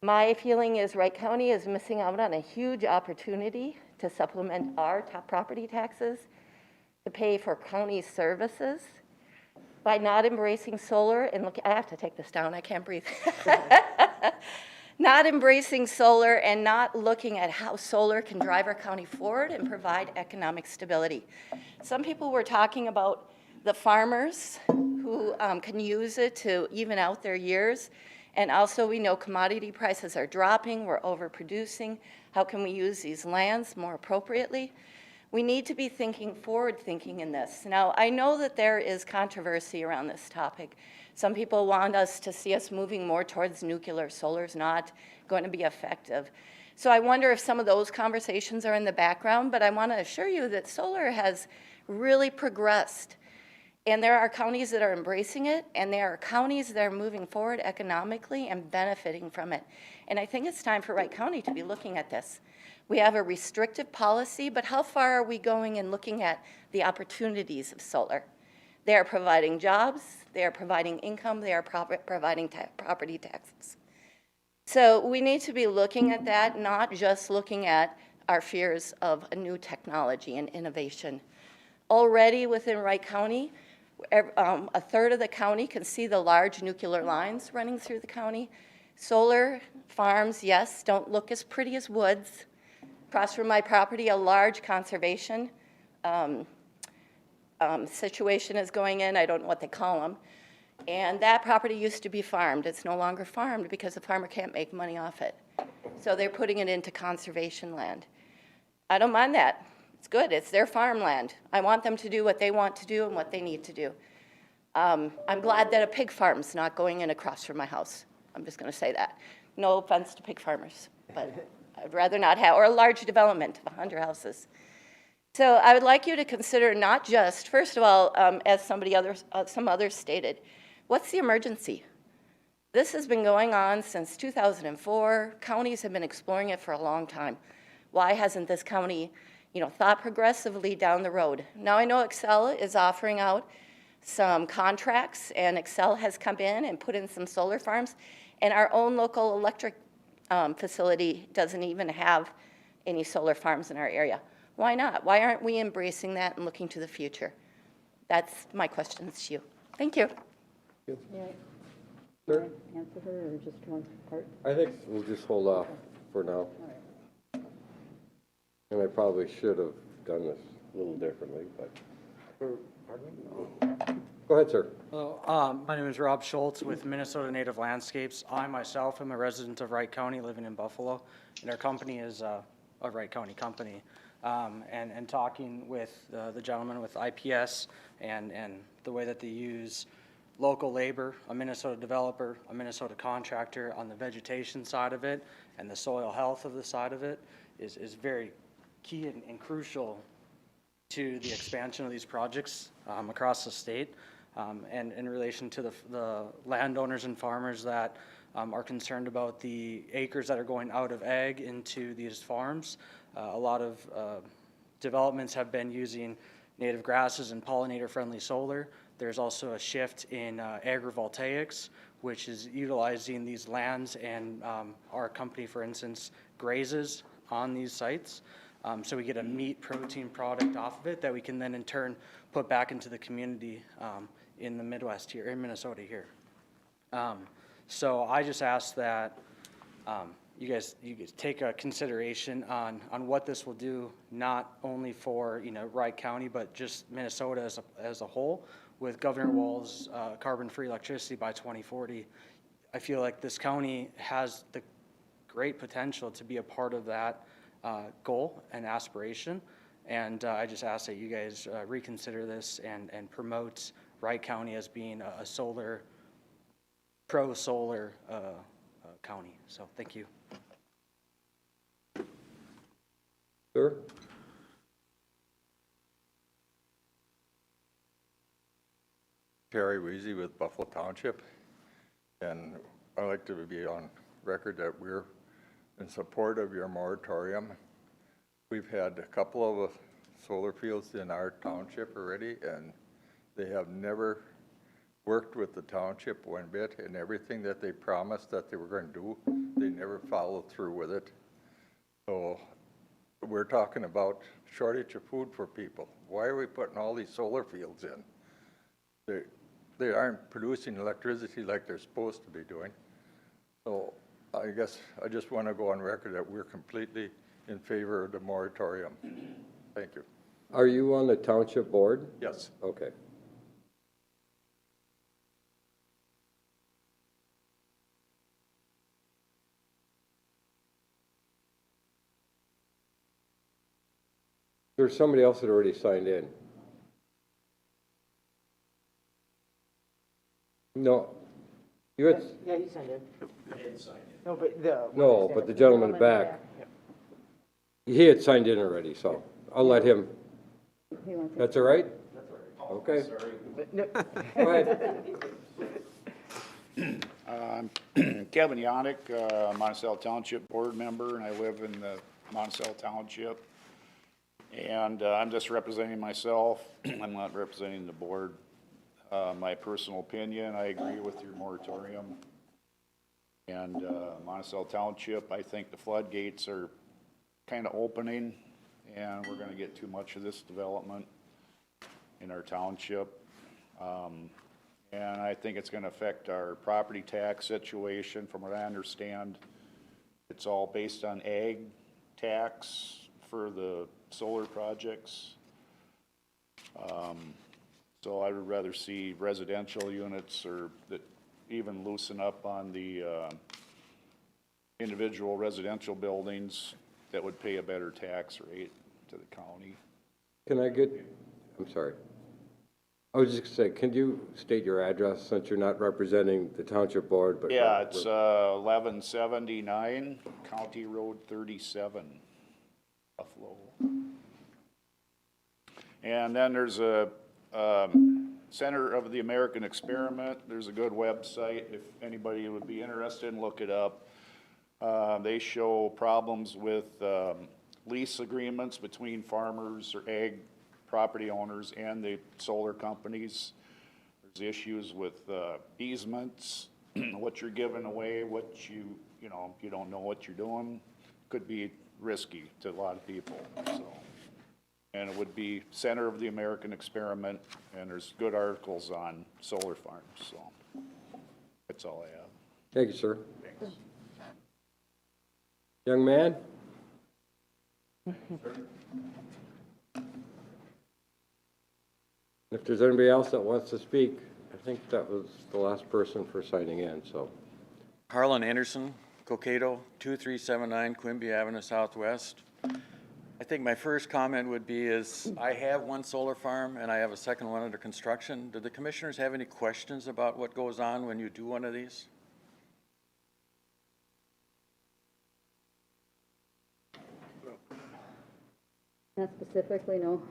My feeling is Wright County is missing out on a huge opportunity to supplement our top property taxes to pay for county services by not embracing solar and look, I have to take this down, I can't breathe. Not embracing solar and not looking at how solar can drive our county forward and provide economic stability. Some people were talking about the farmers who can use it to even out their years. And also we know commodity prices are dropping, we're overproducing. How can we use these lands more appropriately? We need to be forward thinking in this. Now, I know that there is controversy around this topic. Some people want us to see us moving more towards nuclear. Solar's not going to be effective. So I wonder if some of those conversations are in the background, but I want to assure you that solar has really progressed. And there are counties that are embracing it, and there are counties that are moving forward economically and benefiting from it. And I think it's time for Wright County to be looking at this. We have a restrictive policy, but how far are we going in looking at the opportunities of solar? They are providing jobs, they are providing income, they are providing property taxes. So we need to be looking at that, not just looking at our fears of a new technology and innovation. Already within Wright County, a third of the county can see the large nuclear lines running through the county. Solar farms, yes, don't look as pretty as woods. Across from my property, a large conservation situation is going in. I don't know what they call them. And that property used to be farmed. It's no longer farmed because the farmer can't make money off it. So they're putting it into conservation land. I don't mind that. It's good. It's their farmland. I want them to do what they want to do and what they need to do. I'm glad that a pig farm's not going in across from my house. I'm just going to say that. No offense to pig farmers, but I'd rather not have, or a large development of 100 houses. So I would like you to consider not just, first of all, as some others stated, what's the emergency? This has been going on since 2004. Counties have been exploring it for a long time. Why hasn't this county, thought progressively down the road? Now I know Excel is offering out some contracts, and Excel has come in and put in some solar farms, and our own local electric facility doesn't even have any solar farms in our area. Why not? Why aren't we embracing that and looking to the future? That's my questions to you. Thank you. Yeah. Sir? Answer her or just one part? I think we'll just hold off for now. And I probably should have done this a little differently, but. Go ahead, sir. Hello, my name is Rob Schultz with Minnesota Native Landscapes. I myself am a resident of Wright County living in Buffalo, and our company is a Wright County company. And talking with the gentleman with IPS and the way that they use local labor, a Minnesota developer, a Minnesota contractor on the vegetation side of it and the soil health of the side of it is very key and crucial to the expansion of these projects across the state. And in relation to the landowners and farmers that are concerned about the acres that are going out of ag into these farms. A lot of developments have been using native grasses and pollinator-friendly solar. There's also a shift in agrivoltaics, which is utilizing these lands, and our company, for instance, grazes on these sites. So we get a meat protein product off of it that we can then in turn put back into the community in the Midwest here, in Minnesota here. So I just ask that you guys take a consideration on what this will do, not only for Wright County, but just Minnesota as a whole. With Governor Walz's carbon-free electricity by 2040, I feel like this county has the great potential to be a part of that goal and aspiration. And I just ask that you guys reconsider this and promote Wright County as being a pro-solar county. So thank you. Sir? Terry Weezy with Buffalo Township, and I'd like to be on record that we're in support of your moratorium. We've had a couple of solar fields in our township already, and they have never worked with the township one bit, and everything that they promised that they were going to do, they never followed through with it. So we're talking about shortage of food for people. Why are we putting all these solar fields in? They aren't producing electricity like they're supposed to be doing. So I guess I just want to go on record that we're completely in favor of the moratorium. Thank you. Are you on the township board? Yes. Okay. There's somebody else that already signed in. No. You had, Yeah, he signed in. I didn't sign in. No, but the gentleman in the back. He had signed in already, so I'll let him. That's all right? That's all right. Okay. Go ahead. Kevin Yannick, Monticello Township Board member, and I live in the Monticello Township. And I'm just representing myself. I'm not representing the board. My personal opinion, I agree with your moratorium. And Monticello Township, I think the floodgates are kind of opening, and we're going to get too much of this development in our township. And I think it's going to affect our property tax situation. From what I understand, it's all based on ag tax for the solar projects. So I would rather see residential units or that even loosen up on the individual residential buildings that would pay a better tax rate to the county. Can I get, I'm sorry. I was just gonna say, can you state your address since you're not representing the township board, but? Yeah, it's 1179 County Road 37, Buffalo. And then there's a Center of the American Experiment. There's a good website if anybody would be interested and look it up. They show problems with lease agreements between farmers or ag property owners and the solar companies. There's issues with easements, what you're giving away, what you know, if you don't know what you're doing, could be risky to a lot of people, so. And it would be Center of the American Experiment, and there's good articles on solar farms, so that's all I have. Thank you, sir. Thanks. Young man? If there's anybody else that wants to speak, I think that was the last person for signing in, so. Harlan Anderson, Cokato, 2379 Quimby Avenue Southwest. I think my first comment would be is I have one solar farm and I have a second one under construction. Do the commissioners have any questions about what goes on when you do one of these? Not specifically, no.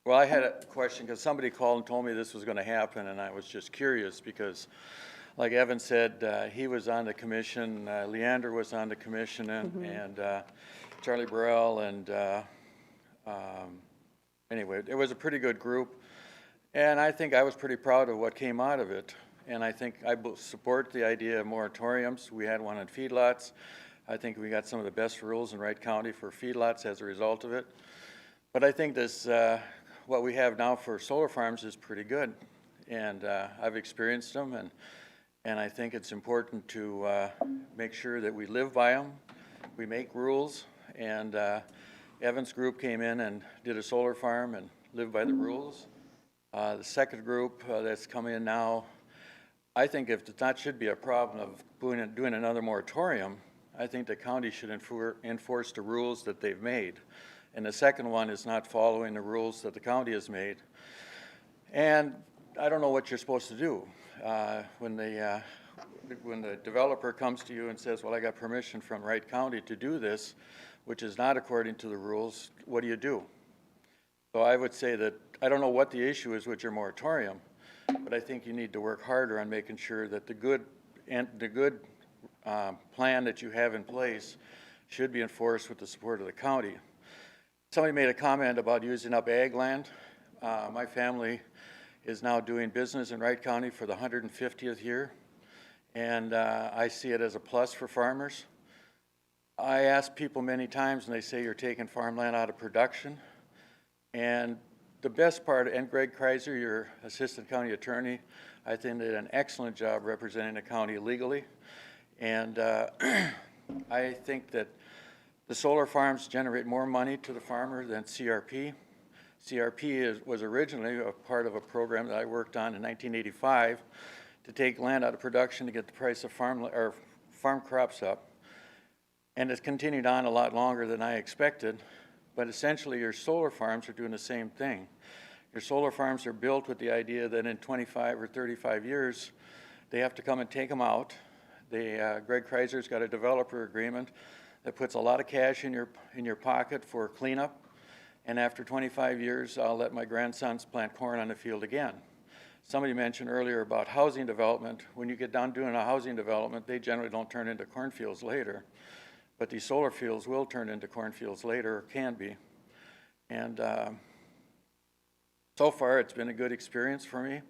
Well, I had a question because somebody called and told me this was going to happen, and I was just curious because, like Evan said, he was on the commission, Leander was on the commission, and Charlie Burrell, and anyway, it was a pretty good group, and I think I was pretty proud of what came out of it, and I think I support the idea of moratoriums. We had one on feedlots. I think we got some of the best rules in Wright County for feedlots as a result of it, but I think this what we have now for solar farms is pretty good, and I've experienced them, and I think it's important to make sure that we live by them, we make rules, and Evan's group came in and did a solar farm and lived by the rules. The second group that's come in now, I think if that should be a problem of doing another moratorium, I think the county should enforce the rules that they've made. And the second one is not following the rules that the county has made. And I don't know what you're supposed to do. When the developer comes to you and says, well, I got permission from Wright County to do this, which is not according to the rules, what do you do? So I would say that I don't know what the issue is with your moratorium, but I think you need to work harder on making sure that the good plan that you have in place should be enforced with the support of the county. Somebody made a comment about using up ag land. My family is now doing business in Wright County for the 150th year, and I see it as a plus for farmers. I ask people many times, and they say you're taking farmland out of production, and the best part, and Greg Kreiser, your assistant county attorney, I think did an excellent job representing the county legally, and I think that the solar farms generate more money to the farmer than CRP. CRP was originally a part of a program that I worked on in 1985 to take land out of production to get the price of farm crops up. And it's continued on a lot longer than I expected. But essentially, your solar farms are doing the same thing. Your solar farms are built with the idea that in 25 or 35 years, they have to come and take them out. Greg Kreiser's got a developer agreement that puts a lot of cash in your pocket for cleanup, and after 25 years, I'll let my grandsons plant corn on the field again. Somebody mentioned earlier about housing development. When you get down doing a housing development, they generally don't turn into cornfields later, but these solar fields will turn into cornfields later, or can be. And so far, it's been a good experience for me.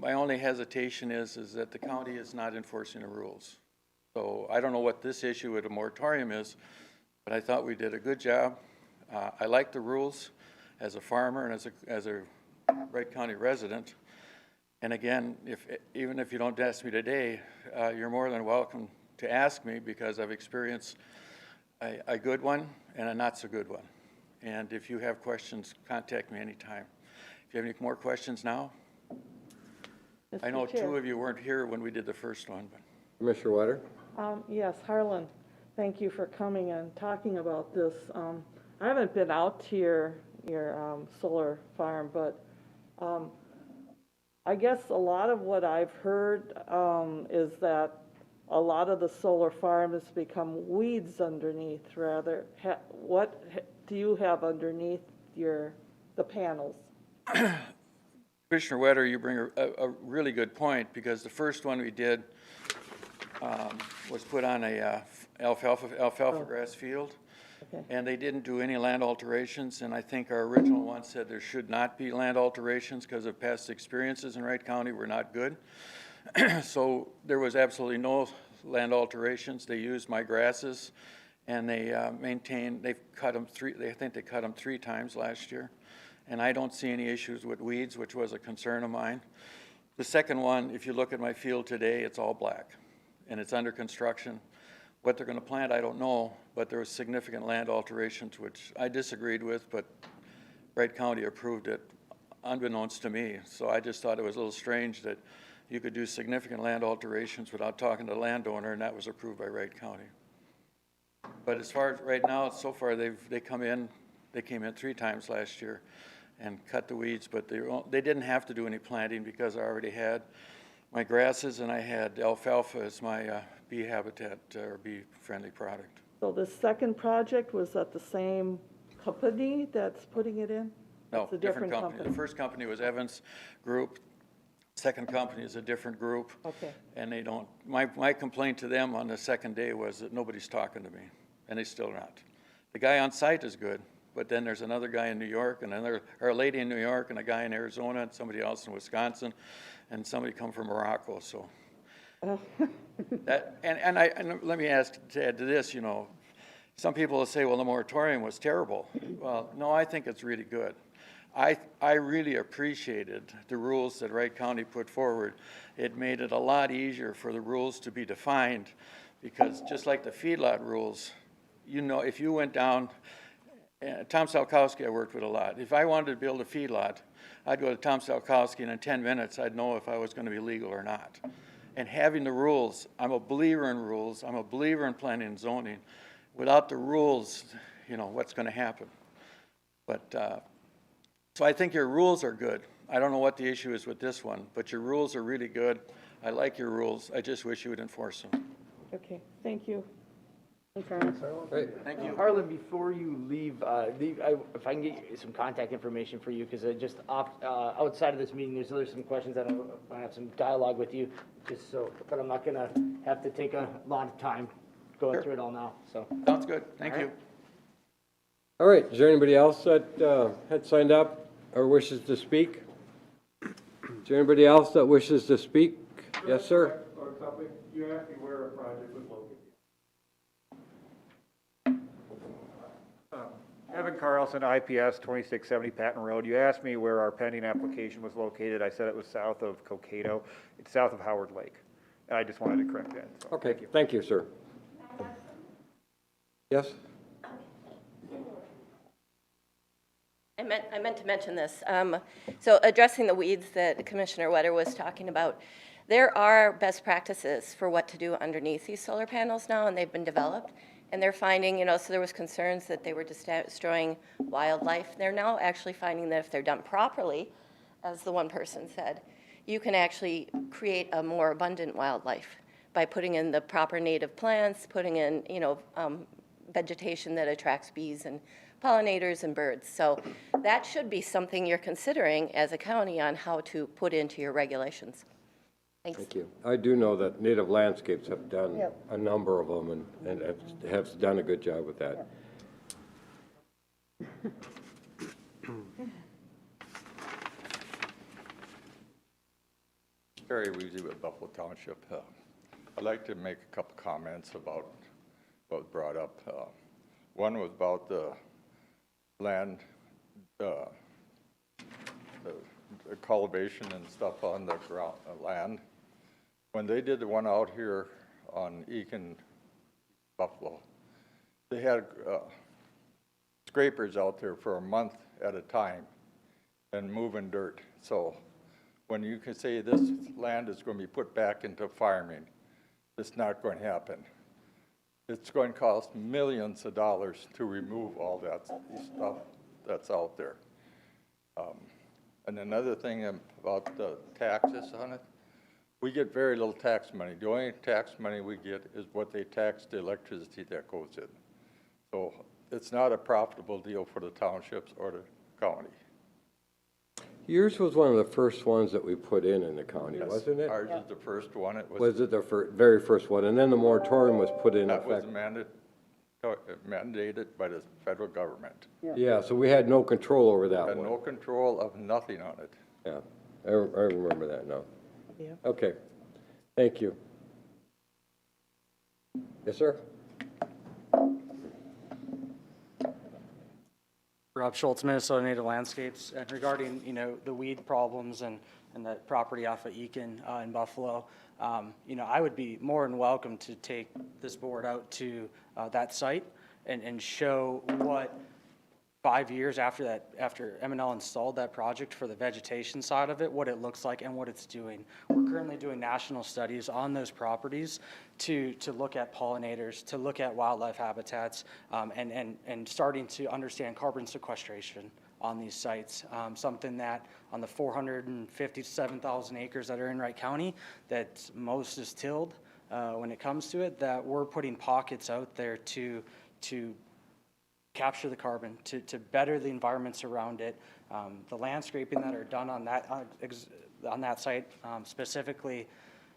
My only hesitation is that the county is not enforcing the rules. So I don't know what this issue with a moratorium is, but I thought we did a good job. I like the rules as a farmer and as a Wright County resident. And again, even if you don't ask me today, you're more than welcome to ask me because I've experienced a good one and a not so good one. And if you have questions, contact me anytime. If you have any more questions now? I know two of you weren't here when we did the first one. But. Commissioner Wetter? Yes, Harlan, thank you for coming and talking about this. I haven't been out here, your solar farm, but I guess a lot of what I've heard is that a lot of the solar farms become weeds underneath rather. What do you have underneath the panels? Commissioner Wetter, you bring a really good point, because the first one we did was put on a alfalfa grass field. Okay. And they didn't do any land alterations, and I think our original one said there should not be land alterations because of past experiences in Wright County were not good. So there was absolutely no land alterations. They used my grasses, and they they've cut them I think they cut them 3 times last year. And I don't see any issues with weeds, which was a concern of mine. The second one, if you look at my field today, it's all black, and it's under construction. What they're going to plant, I don't know, but there was significant land alterations, which I disagreed with, but Wright County approved it unbeknownst to me. So I just thought it was a little strange that you could do significant land alterations without talking to the landowner, and that was approved by Wright County. But as far as right now, so far they came in 3 times last year and cut the weeds, but they didn't have to do any planting because I already had my grasses and I had alfalfa as my bee habitat or bee-friendly product. So the second project, was that the same company that's putting it in? No, It's a different company. The first company was Evans Group. Second company is a different group. Okay. And they don't, my complaint to them on the second day was that nobody's talking to me, and they still not. The guy on site is good, but then there's another guy in New York, and a lady in New York, and a guy in Arizona, and somebody else in Wisconsin, and somebody come from Morocco, so. That, and let me add to this, you know, some people will say, well, the moratorium was terrible. Well, no, I think it's really good. I really appreciated the rules that Wright County put forward. It made it a lot easier for the rules to be defined, because just like the feedlot rules, you know, if you went down, Tom Salkowski I worked with a lot. If I wanted to build a feedlot, I'd go to Tom Salkowski, and in 10 minutes I'd know if I was going to be legal or not. And having the rules, I'm a believer in rules. I'm a believer in planning and zoning. Without the rules, you know, what's going to happen? But so I think your rules are good. I don't know what the issue is with this one, but your rules are really good. I like your rules. I just wish you would enforce them. Okay, thank you. Great. Thank you. Harlan, before you leave, if I can get you some contact information for you, because just outside of this meeting, there's some questions that I want to have some dialogue with you, just so, but I'm not going to have to take a lot of time going through it all now, so. Sounds good. Thank you. All right, is there anybody else that had signed up or wishes to speak? Is there anybody else that wishes to speak? Yes, sir? You asked me where a project was located. Evan Carlson, IPS, 2670 Patton Road. You asked me where our pending application was located. I said it was south of Cokato. It's south of Howard Lake. And I just wanted to correct that. So, Okay, thank you, sir. Yes? I meant to mention this. So addressing the weeds that Commissioner Wetter was talking about, there are best practices for what to do underneath these solar panels now, and they've been developed. And they're finding, you know, so there was concerns that they were destroying wildlife. They're now actually finding that if they're done properly, as the one person said, you can actually create a more abundant wildlife by putting in the proper native plants, putting in, you know, vegetation that attracts bees and pollinators and birds. So that should be something you're considering as a county on how to put into your regulations. Thanks. Thank you. I do know that Native Landscapes have done a number of them and have done a good job with that. Terry Weezy with Buffalo Township. I'd like to make a couple comments about what was brought up. One was about the land, the cultivation and stuff on the ground, land. When they did the one out here on Eakin, Buffalo, they had scrapers out there for a month at a time and moving dirt. So when you can say this land is going to be put back into farming, it's not going to happen. It's going to cost millions of dollars to remove all that stuff that's out there. And another thing about the taxes on it, we get very little tax money. The only tax money we get is what they tax the electricity that goes in. So it's not a profitable deal for the townships or the county. Yours was one of the first ones that we put in the county, Yes, wasn't it? ours is the first one. Was it the very first one? And then the moratorium was put in That was effect? mandated by the federal government. Yeah, so we had no control over that Had one. no control of nothing on it. Yeah, I remember that now. Yeah. Okay, thank you. Yes, sir? Rob Schultz, Minnesota Native Landscapes, and regarding, the weed problems and that property off of Eakin in Buffalo, I would be more than welcome to take this board out to that site and show what 5 years after M&L installed that project for the vegetation side of it, what it looks like and what it's doing. We're currently doing national studies on those properties to look at pollinators, to look at wildlife habitats, and starting to understand carbon sequestration on these sites. Something that on the 457,000 acres that are in Wright County, that most is tilled when it comes to it, that we're putting pockets out there to capture the carbon, to better the environments around it. The landscaping that are done on that site specifically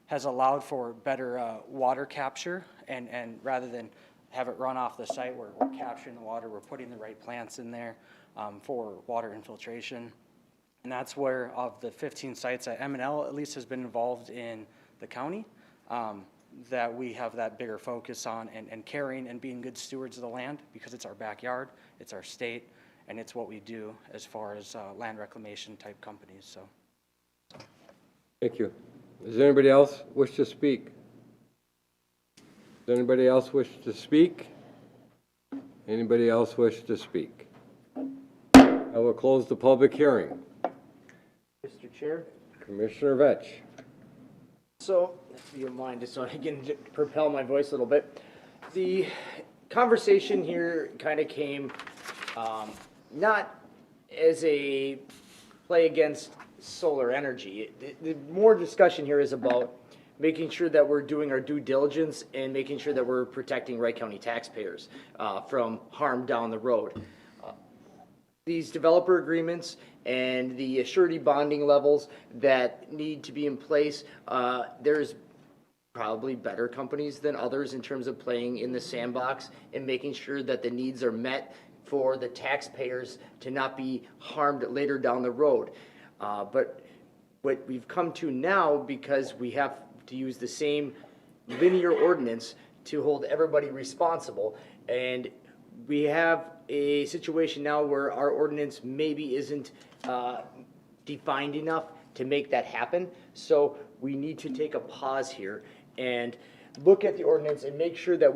has allowed for better water capture, and rather than have it run off the site, we're capturing the water, we're putting the right plants in there for water infiltration. And that's where, of the 15 sites that M&L at least has been involved in the county, that we have that bigger focus on and caring and being good stewards of the land, because it's our backyard, it's our state, and it's what we do as far as land reclamation type companies. So, Thank you. Does anybody else wish to speak? Does anybody else wish to speak? Anybody else wish to speak? I will close the public hearing. Mr. Chair? Commissioner Vetch. So, if you don't mind, just so I can propel my voice a little bit. The conversation here kind of came not as a play against solar energy. The more discussion here is about making sure that we're doing our due diligence and making sure that we're protecting Wright County taxpayers from harm down the road. These developer agreements and the surety bonding levels that need to be in place, there's probably better companies than others in terms of playing in the sandbox and making sure that the needs are met for the taxpayers to not be harmed later down the road. But what we've come to now, because we have to use the same linear ordinance to hold everybody responsible, and we have a situation now where our ordinance maybe isn't defined enough to make that happen. So we need to take a pause here and look at the ordinance and make sure that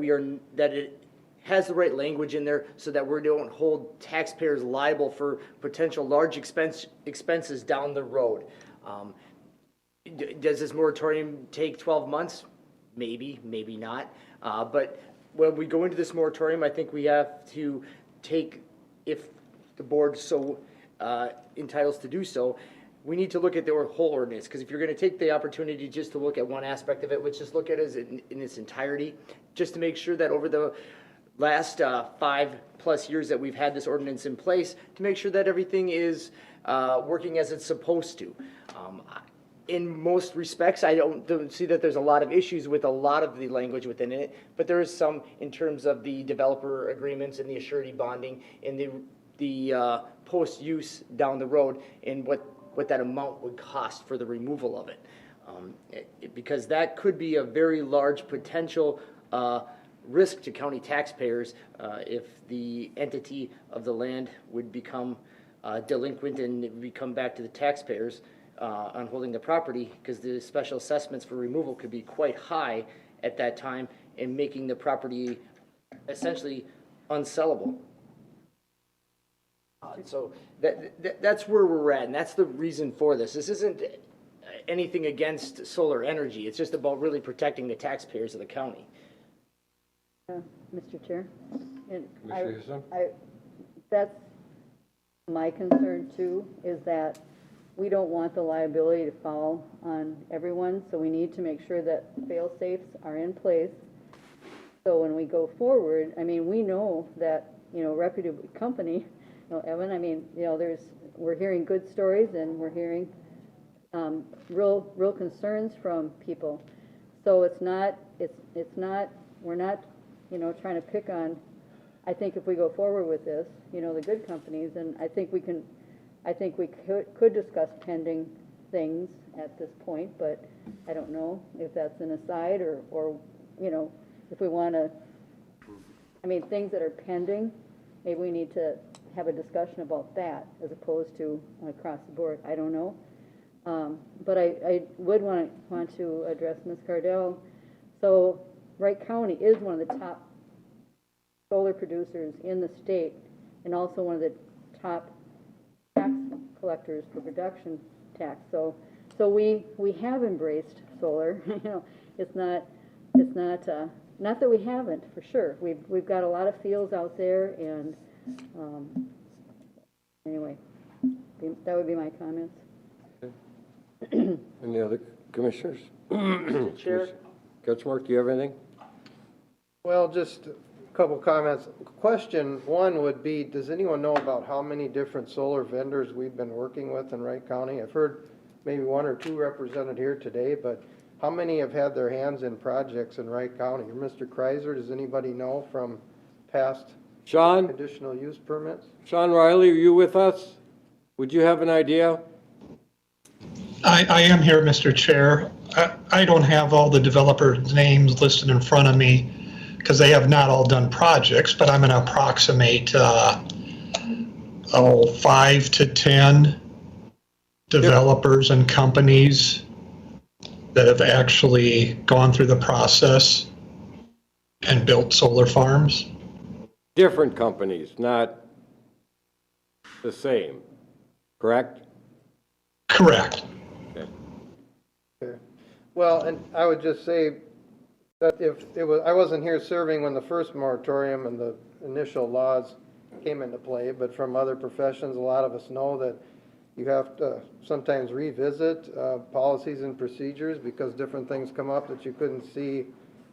that it has the right language in there, so that we don't hold taxpayers liable for potential large expenses down the road. Does this moratorium take 12 months? Maybe, maybe not. But when we go into this moratorium, I think we have to take, if the board so entitles to do so, we need to look at the whole ordinance. Because if you're going to take the opportunity just to look at one aspect of it, let's just look at it in its entirety, just to make sure that over the last 5+ years that we've had this ordinance in place, to make sure that everything is working as it's supposed to. In most respects, I don't see that there's a lot of issues with a lot of the language within it, but there is some in terms of the developer agreements and the surety bonding and the post-use down the road, and what that amount would cost for the removal of it. Because that could be a very large potential risk to county taxpayers if the entity of the land would become delinquent and it would come back to the taxpayers on holding the property, because the special assessments for removal could be quite high at that time and making the property essentially unsellable. So that's where we're at, and that's the reason for this. This isn't anything against solar energy. It's just about really protecting the taxpayers of the county. Mr. Chair? And Commissioner Houston? that's my concern too is that we don't want the liability to fall on everyone, so we need to make sure that fail-safes are in place. So when we go forward, I mean, we know that, reputable company, Evan, I mean, we're hearing good stories and we're hearing real concerns from people. So it's not, we're not, trying to pick on, I think if we go forward with this, the good companies, and I think we could discuss pending things at this point, but I don't know if that's an aside or if we want to, things that are pending, maybe we need to have a discussion about that as opposed to across the board. I don't know. But I would want to address Ms. Cardell. So Wright County is one of the top solar producers in the state and also one of the top tax collectors for production tax. So we have embraced solar. It's not that we haven't, for sure. We've got a lot of fields out there, and anyway, that would be my comments. Any other commissioners? Chair? Coach Mark, do you have anything? Well, just a couple comments. Question one would be, does anyone know about how many different solar vendors we've been working with in Wright County? I've heard maybe one or two represented here today, but how many have had their hands in projects in Wright County? Or Mr. Kreiser, does anybody know from past conditional use permits? Sean Riley, are you with us? Would you have an idea? I am here, Mr. Chair. I don't have all the developers' names listed in front of me because they have not all done projects, but I'm going to approximate 5 to 10 developers and companies that have actually gone through the process and built solar farms. Different companies, not the same, correct? Correct. Okay. Well, and I would just say that I wasn't here serving when the first moratorium and the initial laws came into play, but from other professions, a lot of us know that you have to sometimes revisit policies and procedures because different things come up that you couldn't see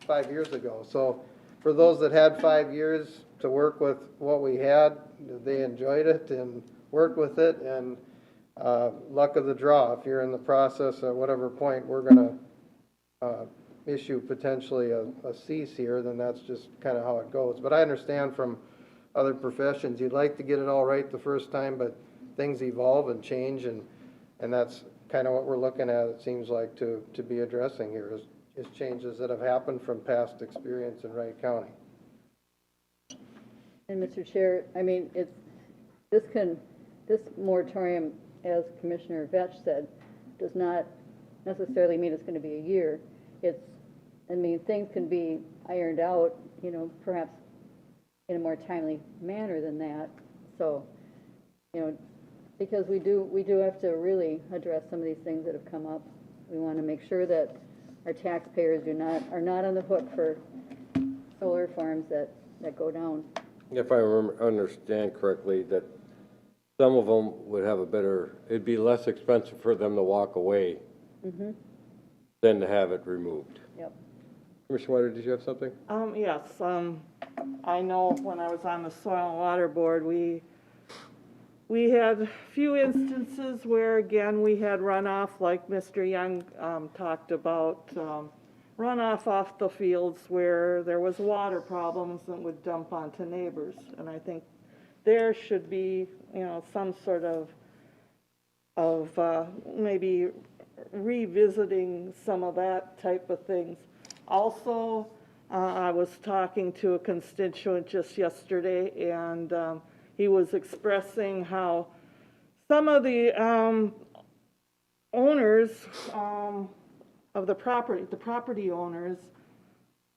5 years ago. So for those that had 5 years to work with what we had, they enjoyed it and worked with it, and luck of the draw. If you're in the process at whatever point we're going to issue potentially a cease here, then that's just kind of how it goes. But I understand from other professions, you'd like to get it all right the first time, but things evolve and change, and that's kind of what we're looking at, it seems like, to be addressing here is changes that have happened from past experience in Wright County. And Mr. Chair, this moratorium, as Commissioner Vetch said, does not necessarily mean it's going to be a year. Things can be ironed out, perhaps in a more timely manner than that. So, because we do have to really address some of these things that have come up. We want to make sure that our taxpayers are not on the hook for solar farms that go down. If I understand correctly, that some of them would have it'd be less expensive for them to walk away than to have it removed. Yep. Commissioner Whiter, did you have something? Yes, I know when I was on the Soil and Water Board, we had a few instances where, again, we had runoff, like Mr. Young talked about, runoff off the fields where there was water problems that would dump onto neighbors. And I think there should be, some sort of maybe revisiting some of that type of things. Also, I was talking to a constituent just yesterday, and he was expressing how some of the owners of the property owners,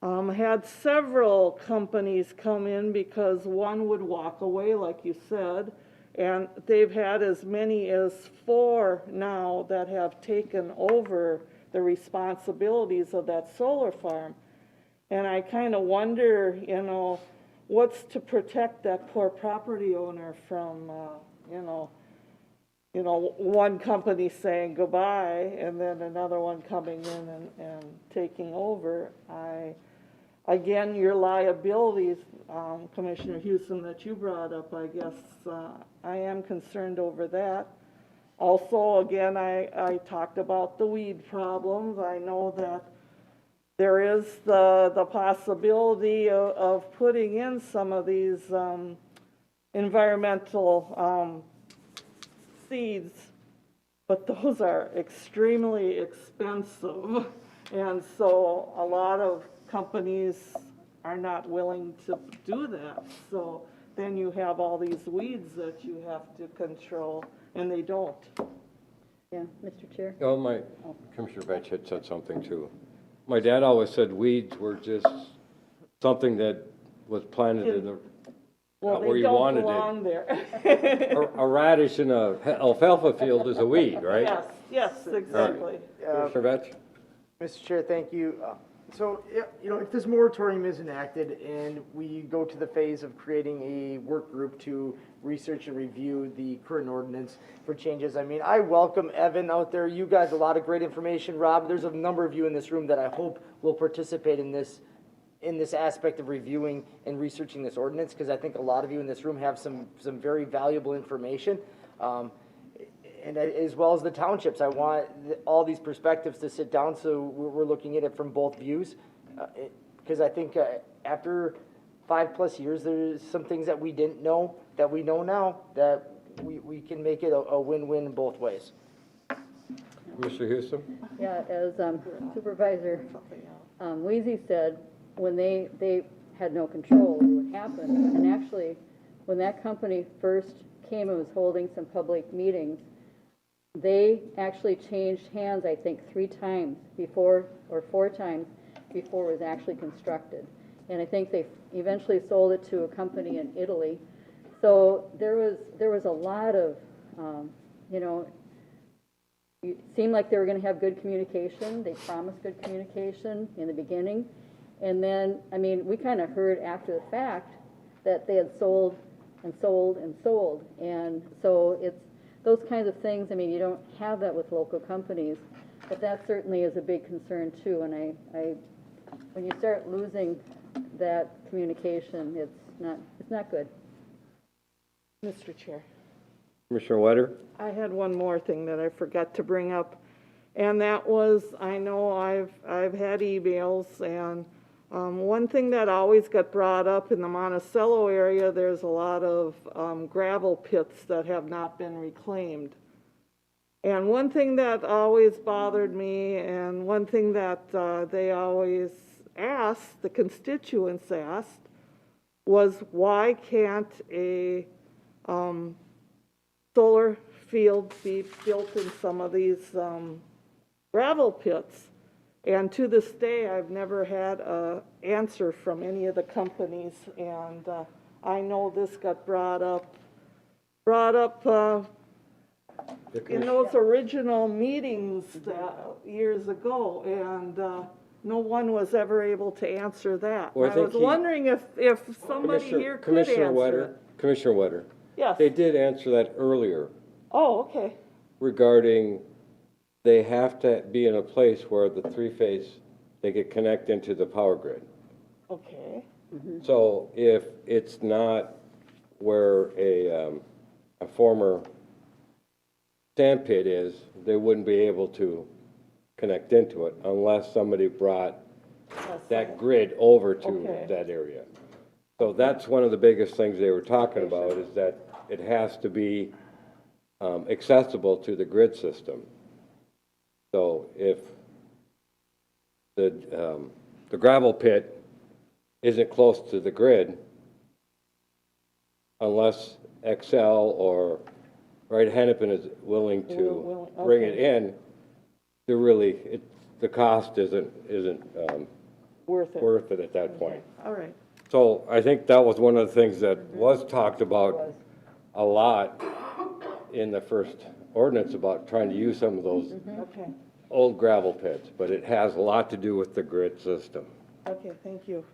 had several companies come in because one would walk away, like you said, and they've had as many as 4 now that have taken over the responsibilities of that solar farm. And I kind of wonder, what's to protect that poor property owner from one company saying goodbye and then another one coming in and taking over. Again, your liabilities, Commissioner Houston, that you brought up, I guess, I am concerned over that. Also, again, I talked about the weed problems. I know that there is the possibility of putting in some of these environmental seeds, but those are extremely expensive. And so a lot of companies are not willing to do that. So then you have all these weeds that you have to control, and they don't. Yeah, Mr. Chair? Oh, Commissioner Vetch had said something too. My dad always said weeds were just something that was planted in the, Well, where they you don't wanted belong it. there. A radish in a alfalfa field is a weed, right? Yes, exactly. Commissioner Vetch? Mr. Chair, thank you. So, if this moratorium is enacted and we go to the phase of creating a work group to research and review the current ordinance for changes, I mean, I welcome Evan out there. You guys, a lot of great information. Rob, there's a number of you in this room that I hope will participate in this aspect of reviewing and researching this ordinance, because I think a lot of you in this room have some very valuable information. And as well as the townships, I want all these perspectives to sit down so we're looking at it from both views. Because I think after 5+ years, there's some things that we didn't know that we know now, that we can make it a win-win both ways. Mr. Houston? Yeah, as Supervisor Weezy said, when they had no control over what happened, and actually, when that company first came and was holding some public meetings, they actually changed hands, I think, 3 times before, or 4 times before it was actually constructed. And I think they eventually sold it to a company in Italy. So there was a lot of, it seemed like they were going to have good communication. They promised good communication in the beginning. And then, I mean, we kind of heard after the fact that they had sold and sold and sold. And so it's those kinds of things. I mean, you don't have that with local companies, but that certainly is a big concern too. And when you start losing that communication, it's not good. Mr. Chair. Commissioner Wetter? I had one more thing that I forgot to bring up, and that was, I know I've had emails, and one thing that always got brought up in the Monticello area, there's a lot of gravel pits that have not been reclaimed. And one thing that always bothered me, and one thing that they always asked, the constituents asked, was why can't a solar field be built in some of these gravel pits? And to this day, I've never had an answer from any of the companies, and I know this got brought up in those original meetings years ago, and no one was ever able to answer that. Well, I was wondering if somebody here could answer it. Commissioner Wetter. Yes. They did answer that earlier Oh, okay. regarding they have to be in a place where the 3-phase, they could connect into the power grid. Okay. So if it's not where a former sand pit is, they wouldn't be able to connect into it unless somebody brought that grid over to that area. So that's one of the biggest things they were talking about, is that it has to be accessible to the grid system. So if the gravel pit isn't close to the grid, unless Excel or Wright Hennepin is willing to bring it in, the cost isn't worth it at that point. All right. So I think that was one of the things that was talked about a lot in the first ordinance, about trying to use some of those Okay. old gravel pits, but it has a lot to do with the grid system. Okay, thank you.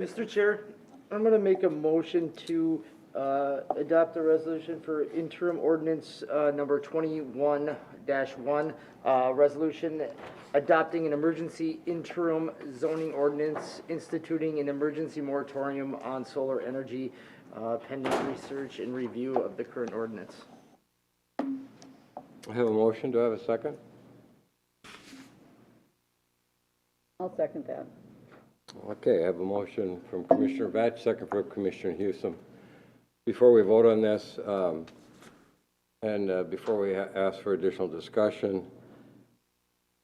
Mr. Chair, I'm going to make a motion to Adopt a resolution for interim ordinance number 21-1, resolution adopting an emergency interim zoning ordinance instituting an emergency moratorium on solar energy pending research and review of the current ordinance. I have a motion. Do I have a second? I'll second that. Okay, I have a motion from Commissioner Batch, second from Commissioner Hewson. Before we vote on this, and before we ask for additional discussion,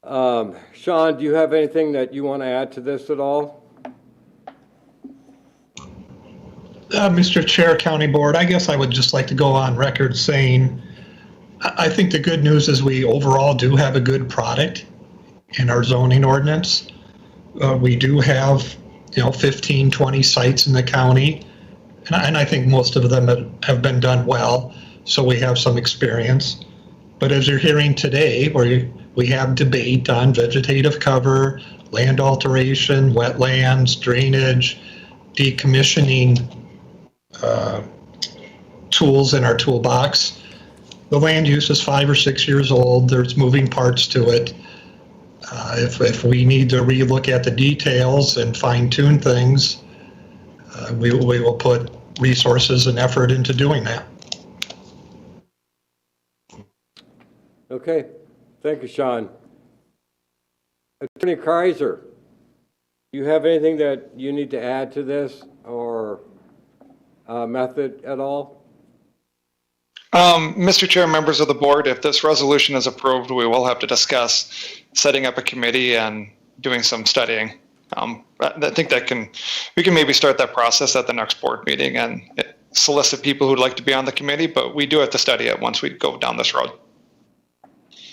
Sean, do you have anything that you want to add to this at all? Mr. Chair, County Board, I guess I would just like to go on record saying I think the good news is we overall do have a good product in our zoning ordinance. We do have, 15, 20 sites in the county, and I think most of them have been done well, so we have some experience. But as you're hearing today, where we have debate on vegetative cover, land alteration, wetlands, drainage, decommissioning tools in our toolbox. The land use is 5 or 6 years old. There's moving parts to it. If we need to relook at the details and fine tune things, we will put resources and effort into doing that. Okay, thank you, Sean. Attorney Kreiser, do you have anything that you need to add to this or method at all? Mr. Chair, members of the board, if this resolution is approved, we will have to discuss setting up a committee and doing some studying. I think we can maybe start that process at the next board meeting and solicit people who'd like to be on the committee, but we do have to study it once we go down this road.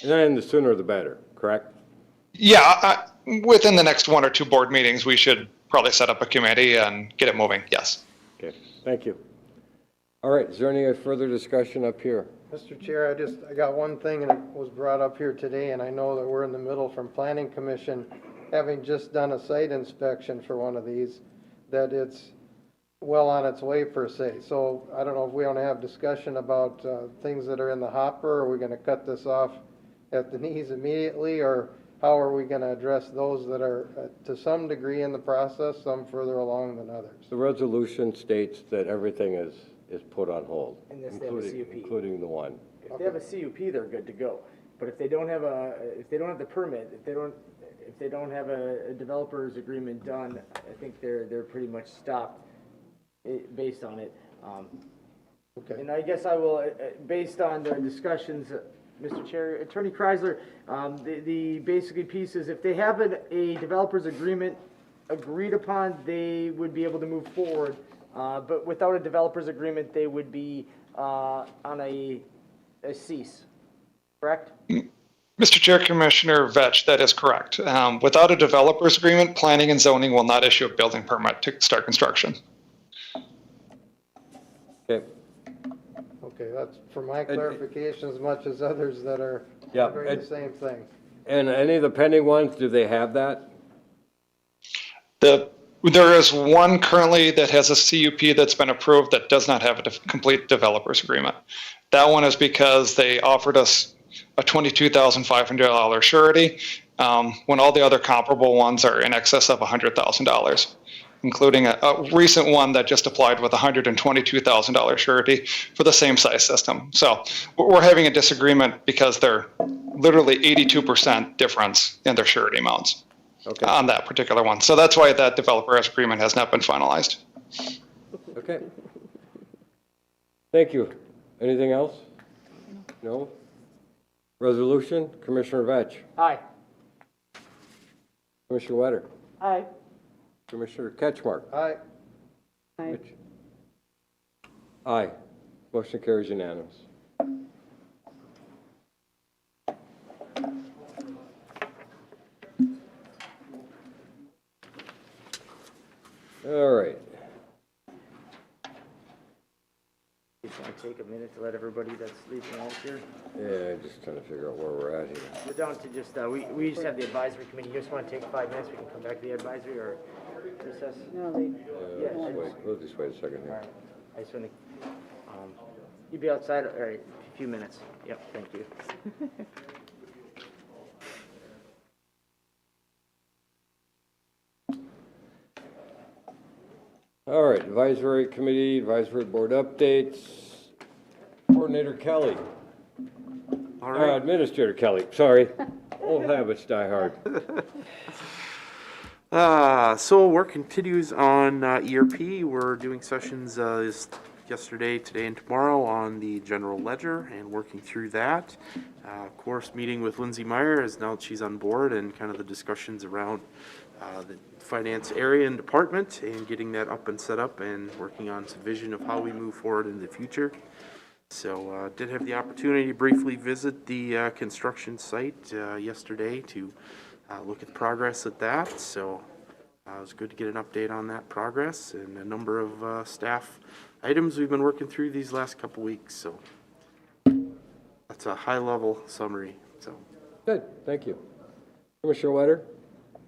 And then the sooner the better, correct? Yeah, within the next 1 or 2 board meetings, we should probably set up a committee and get it moving, yes. Okay, thank you. All right, is there any further discussion up here? Mr. Chair, I got one thing, and it was brought up here today, and I know that we're in the middle from Planning Commission, having just done a site inspection for one of these, that it's well on its way per se. So I don't know if we want to have discussion about things that are in the hopper. Are we going to cut this off at the knees immediately, or how are we going to address those that are to some degree in the process, some further along than others? The resolution states that everything is put on hold, Unless they have a CUP. including the one. If they have a CUP, they're good to go. But if they don't have the permit, if they don't have a developer's agreement done, I think they're pretty much stopped based on it. Okay. And I guess I will, based on the discussions, Mr. Chair, Attorney Kreisler, the basically piece is if they have a developer's agreement agreed upon, they would be able to move forward. But without a developer's agreement, they would be on a cease, correct? Mr. Chair, Commissioner Vetch, that is correct. Without a developer's agreement, planning and zoning will not issue a building permit to start construction. Okay. Okay, that's for my clarification as much as others that are Yeah, doing the same thing. And any of the pending ones, do they have that? There is one currently that has a CUP that's been approved that does not have a complete developer's agreement. That one is because they offered us a $22,500 surety, when all the other comparable ones are in excess of $100,000, including a recent one that just applied with a $122,000 surety for the same size system. So we're having a disagreement because they're literally 82% difference in their surety amounts. Okay. On that particular one. So that's why that developer's agreement has not been finalized. Okay. Thank you. Anything else? No? Resolution, Commissioner Vetch. Aye. Commissioner Wetter. Aye. Commissioner Ketchmark. Aye. Aye. Aye. Motion carries unanimous. All right. Just want to take a minute to let everybody that's sleeping out here. Yeah, just trying to figure out where we're at here. We're down to just, we just have the advisory committee. You just want to take 5 minutes, we can come back to the advisory or recess? No, they, Yeah, We'll just wait a second all here. right. I just want to You'd be outside, all right, a few minutes. Yep, thank you. All right, advisory committee, advisory board updates. Coordinator Kelly. All right. Administrator Kelly, sorry. Old habits die hard. So work continues on ERP. We're doing sessions yesterday, today, and tomorrow on the general ledger and working through that. Of course, meeting with Lindsay Meyer as now that she's on board and kind of the discussions around the finance area and department and getting that up and set up and working on some vision of how we move forward in the future. So did have the opportunity to briefly visit the construction site yesterday to look at the progress at that. So it was good to get an update on that progress and a number of staff items we've been working through these last couple weeks. So that's a high level summary. So good, thank you. Commissioner Wetter?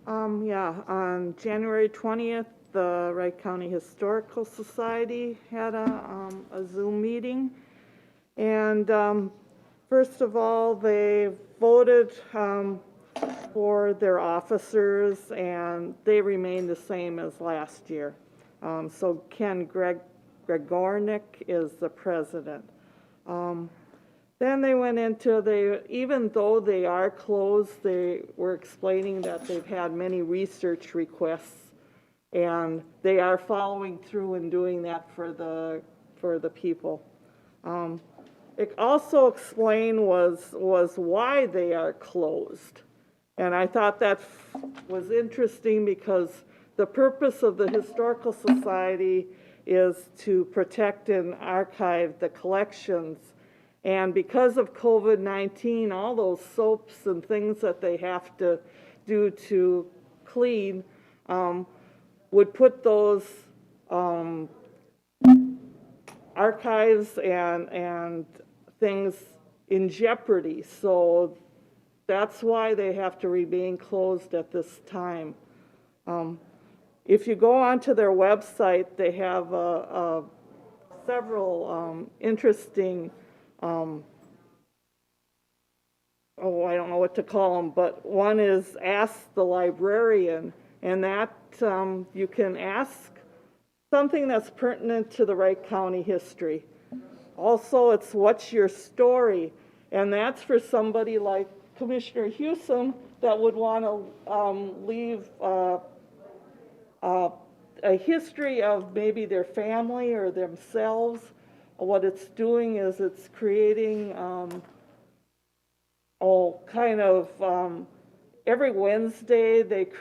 Yeah, on January 20th, the Wright County Historical Society had a Zoom meeting. And first of all, they voted for their officers, and they remain the same as last year. So Ken Gregornik is the president. Then they went into, even though they are closed, they were explaining that they've had many research requests, and they are following through and doing that for the people. It also explained was why they are closed. And I thought that was interesting because the purpose of the Historical Society is to protect and archive the collections. And because of COVID-19, all those soaps and things that they have to do to clean would put those archives and things in jeopardy. So that's why they have to remain closed at this time. If you go onto their website, they have several interesting, I don't know what to call them, but one is Ask the Librarian, and that you can ask something that's pertinent to the Wright County history. Also, it's What's Your Story? And that's for somebody like Commissioner Hewson that would want to leave a history of maybe their family or themselves. What it's doing is it's creating every Wednesday it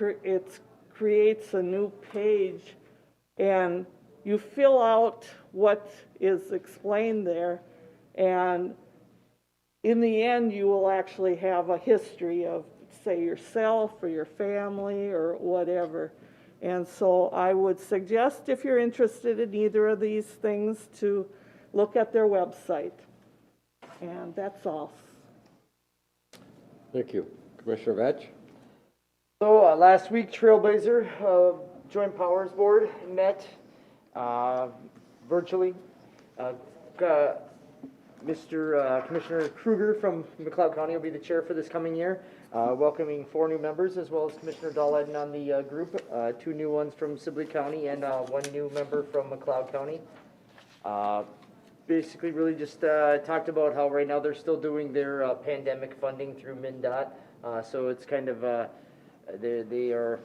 creates a new page, and you fill out what is explained there, and in the end you will actually have a history of, say, yourself or your family or whatever. And so I would suggest, if you're interested in either of these things, to look at their website. And that's all. Thank you. Commissioner Vetch? So last week, Trailblazer Joint Powers Board met virtually. Commissioner Kruger from McLeod County will be the chair for this coming year, welcoming 4 new members, as well as Commissioner Dahleden on the group, 2 new ones from Sibley County and 1 new member from McLeod County. Basically really just talked about how right now they're still doing their pandemic funding through MnDOT. So it's kind of, they are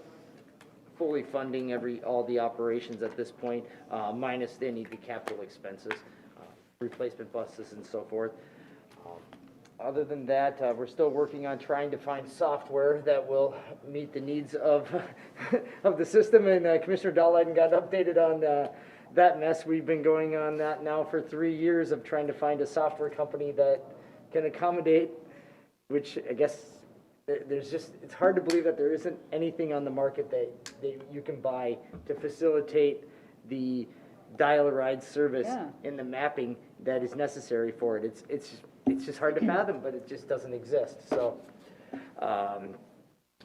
fully funding all the operations at this point, minus any of the capital expenses, replacement buses and so forth. Other than that, we're still working on trying to find software that will meet the needs of of the system, and Commissioner Dahleden got updated on that mess. We've been going on that now for 3 years of trying to find a software company that can accommodate, which I guess it's hard to believe that there isn't anything on the market that you can buy to facilitate the dial-a-ride service and the mapping that is necessary for it. It's just hard to fathom, but it just doesn't exist. So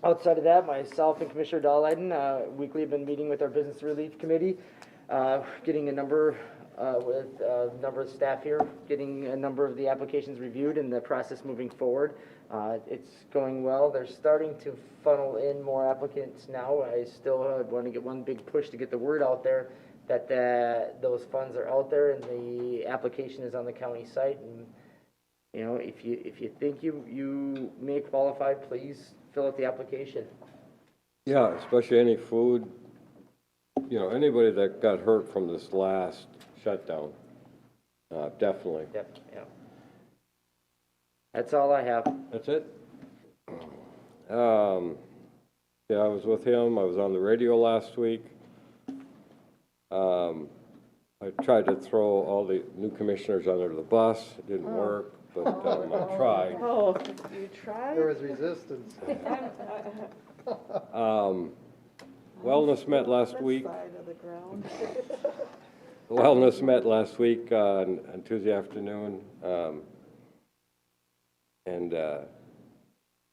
outside of that, myself and Commissioner Dahleden weekly have been meeting with our Business Relief Committee, getting a number with a number of staff here, getting a number of the applications reviewed and the process moving forward. It's going well. They're starting to funnel in more applicants now. I still want to get one big push to get the word out there that those funds are out there and the application is on the county site. And you know, if you think you may qualify, please fill out the application. Yeah, especially any food, you know, anybody that got hurt from this last shutdown, definitely. Yep, yeah. That's all I have. That's it? Yeah, I was with him. I was on the radio last week. I tried to throw all the new commissioners under the bus. It didn't work, but I tried. Oh, you tried? There was resistance. Wellness met last week. Side of the ground. Wellness met last week on Tuesday afternoon. And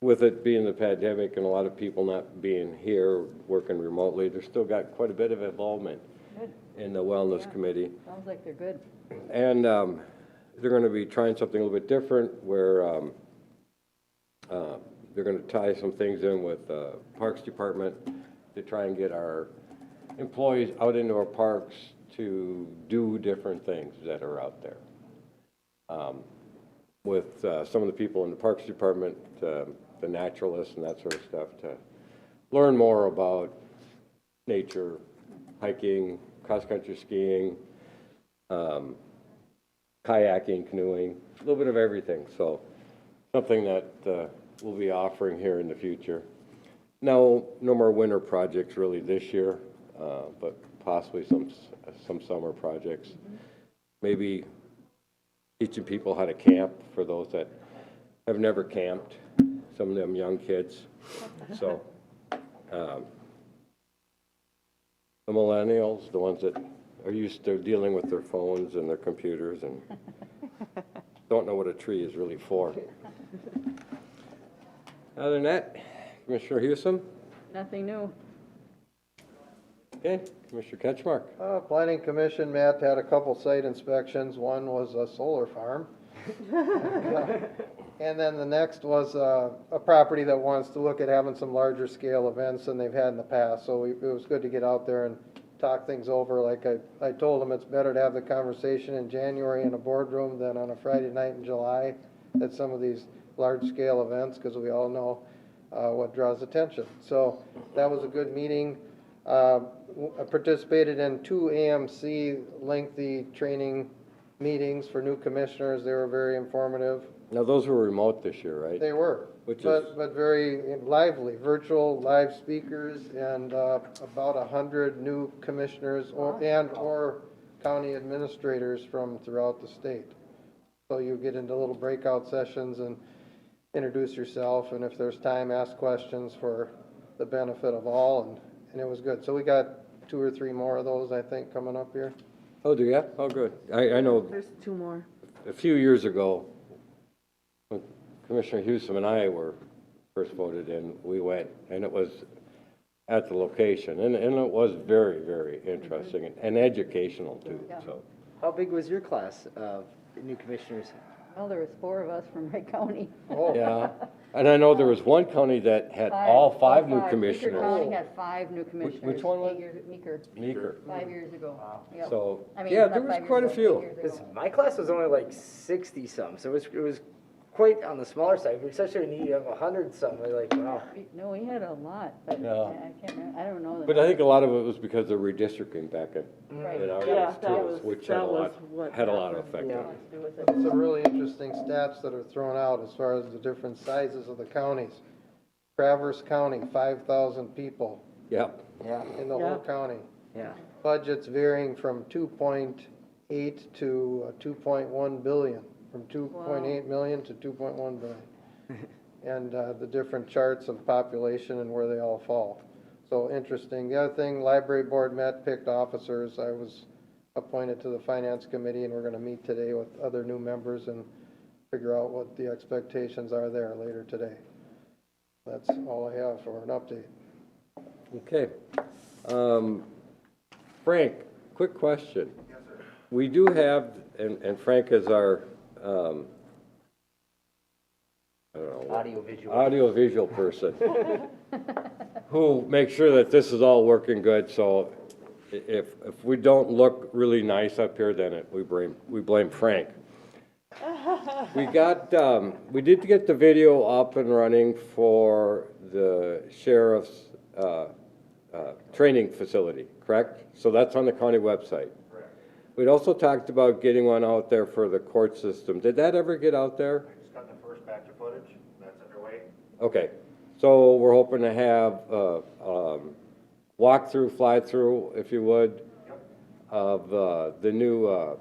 with it being the pandemic and a lot of people not being here, working remotely, they've still got quite a bit of involvement in the Wellness Committee. Sounds like they're good. And they're going to be trying something a little bit different where they're going to tie some things in with the Parks Department to try and get our employees out into our parks to do different things that are out there. With some of the people in the Parks Department, the naturalists and that sort of stuff, to learn more about nature, hiking, cross-country skiing, kayaking, canoeing, a little bit of everything. So something that we'll be offering here in the future. No more winter projects really this year, but possibly some summer projects. Maybe teaching people how to camp for those that have never camped, some of them young kids. So the millennials, the ones that are used to dealing with their phones and their computers and don't know what a tree is really for. Other than that, Commissioner Hewson? Nothing new. Okay, Commissioner Ketchmark. Planning Commission met, had a couple site inspections. One was a solar farm. And then the next was a property that wants to look at having some larger scale events than they've had in the past. So it was good to get out there and talk things over. Like I told them, it's better to have the conversation in January in a boardroom than on a Friday night in July at some of these large scale events, because we all know what draws attention. So that was a good meeting. I participated in 2 AMC lengthy training meetings for new commissioners. They were very informative. Now, those were remote this year, right? They were, but very lively, virtual live speakers, and about 100 new commissioners or county administrators from throughout the state. So you get into little breakout sessions and introduce yourself, and if there's time, ask questions for the benefit of all, and it was good. So we got 2 or 3 more of those, I think, coming up here. Oh, do you? Oh, good. I know There's 2 more. a few years ago, when Commissioner Hewson and I were first voted in, we went, and it was at the location, and it was very, very interesting and educational too. So, How big was your class of new commissioners? Well, there was 4 of us from Wright County. Oh. yeah, and I know there was one county that had all 5 new commissioners. Meeker County had 5 new commissioners. Which one was? Meeker. 5 years ago. Yep. So, I mean, yeah, not there was 5 years quite a ago, few. 8 years ago. Because my class was only like 60 some, so it was quite on the smaller side, especially when you have 100 some. We're like, wow. No, we had a lot, but Yeah. I can't remember, I don't know. the But I think a lot of it was because of redistricting back in our Yeah, days that too, was- which that had a was lot what of happened. effect Yeah. on it. Some really interesting stats that are thrown out as far as the different sizes of the counties. Traverse County, 5,000 people Yep. Yeah. in the whole county. Yeah. Budgets varying from 2.8 to 2.1 billion, from 2.8 million to 2.1 billion. And the different charts of population and where they all fall. So interesting. The other thing, library board met, picked officers. I was appointed to the finance committee, and we're going to meet today with other new members and figure out what the expectations are there later today. That's all I have for an update. Okay. Frank, quick question. Yes, sir. We do have, and Frank is our, I don't know. Audiovisual person, who makes sure that this is all working good, so if we don't look really nice up here, then we blame Frank. We did get the video up and running for the sheriff's, training facility, correct? So that's on the county website. We'd also talked about getting one out there for the court system. Did that ever get out there? Just got the first batch of footage, that's underway. Okay, so we're hoping to have walkthrough, fly-through, if you would, of the new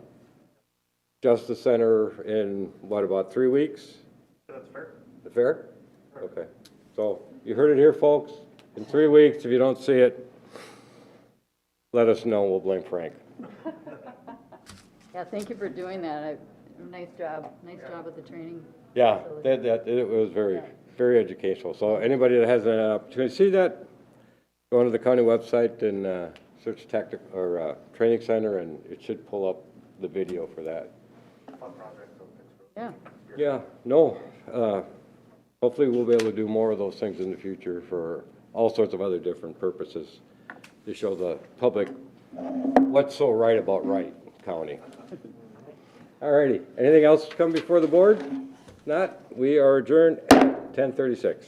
Justice Center in, what, about 3 weeks? That's fair. The fair? Okay, so you heard it here, folks. In 3 weeks, if you don't see it, let us know, we'll blame Frank. Yeah, thank you for doing that. Nice job with the training. Yeah, facility. it was very educational. So anybody that has an opportunity to see that, go onto the county website and search tactic or training center, and it should pull up the video for that. Yeah. Yeah, no, hopefully we'll be able to do more of those things in the future for all sorts of other different purposes to show the public what's so right about Wright County. All righty, anything else come before the board? Not, we are adjourned at 10:36.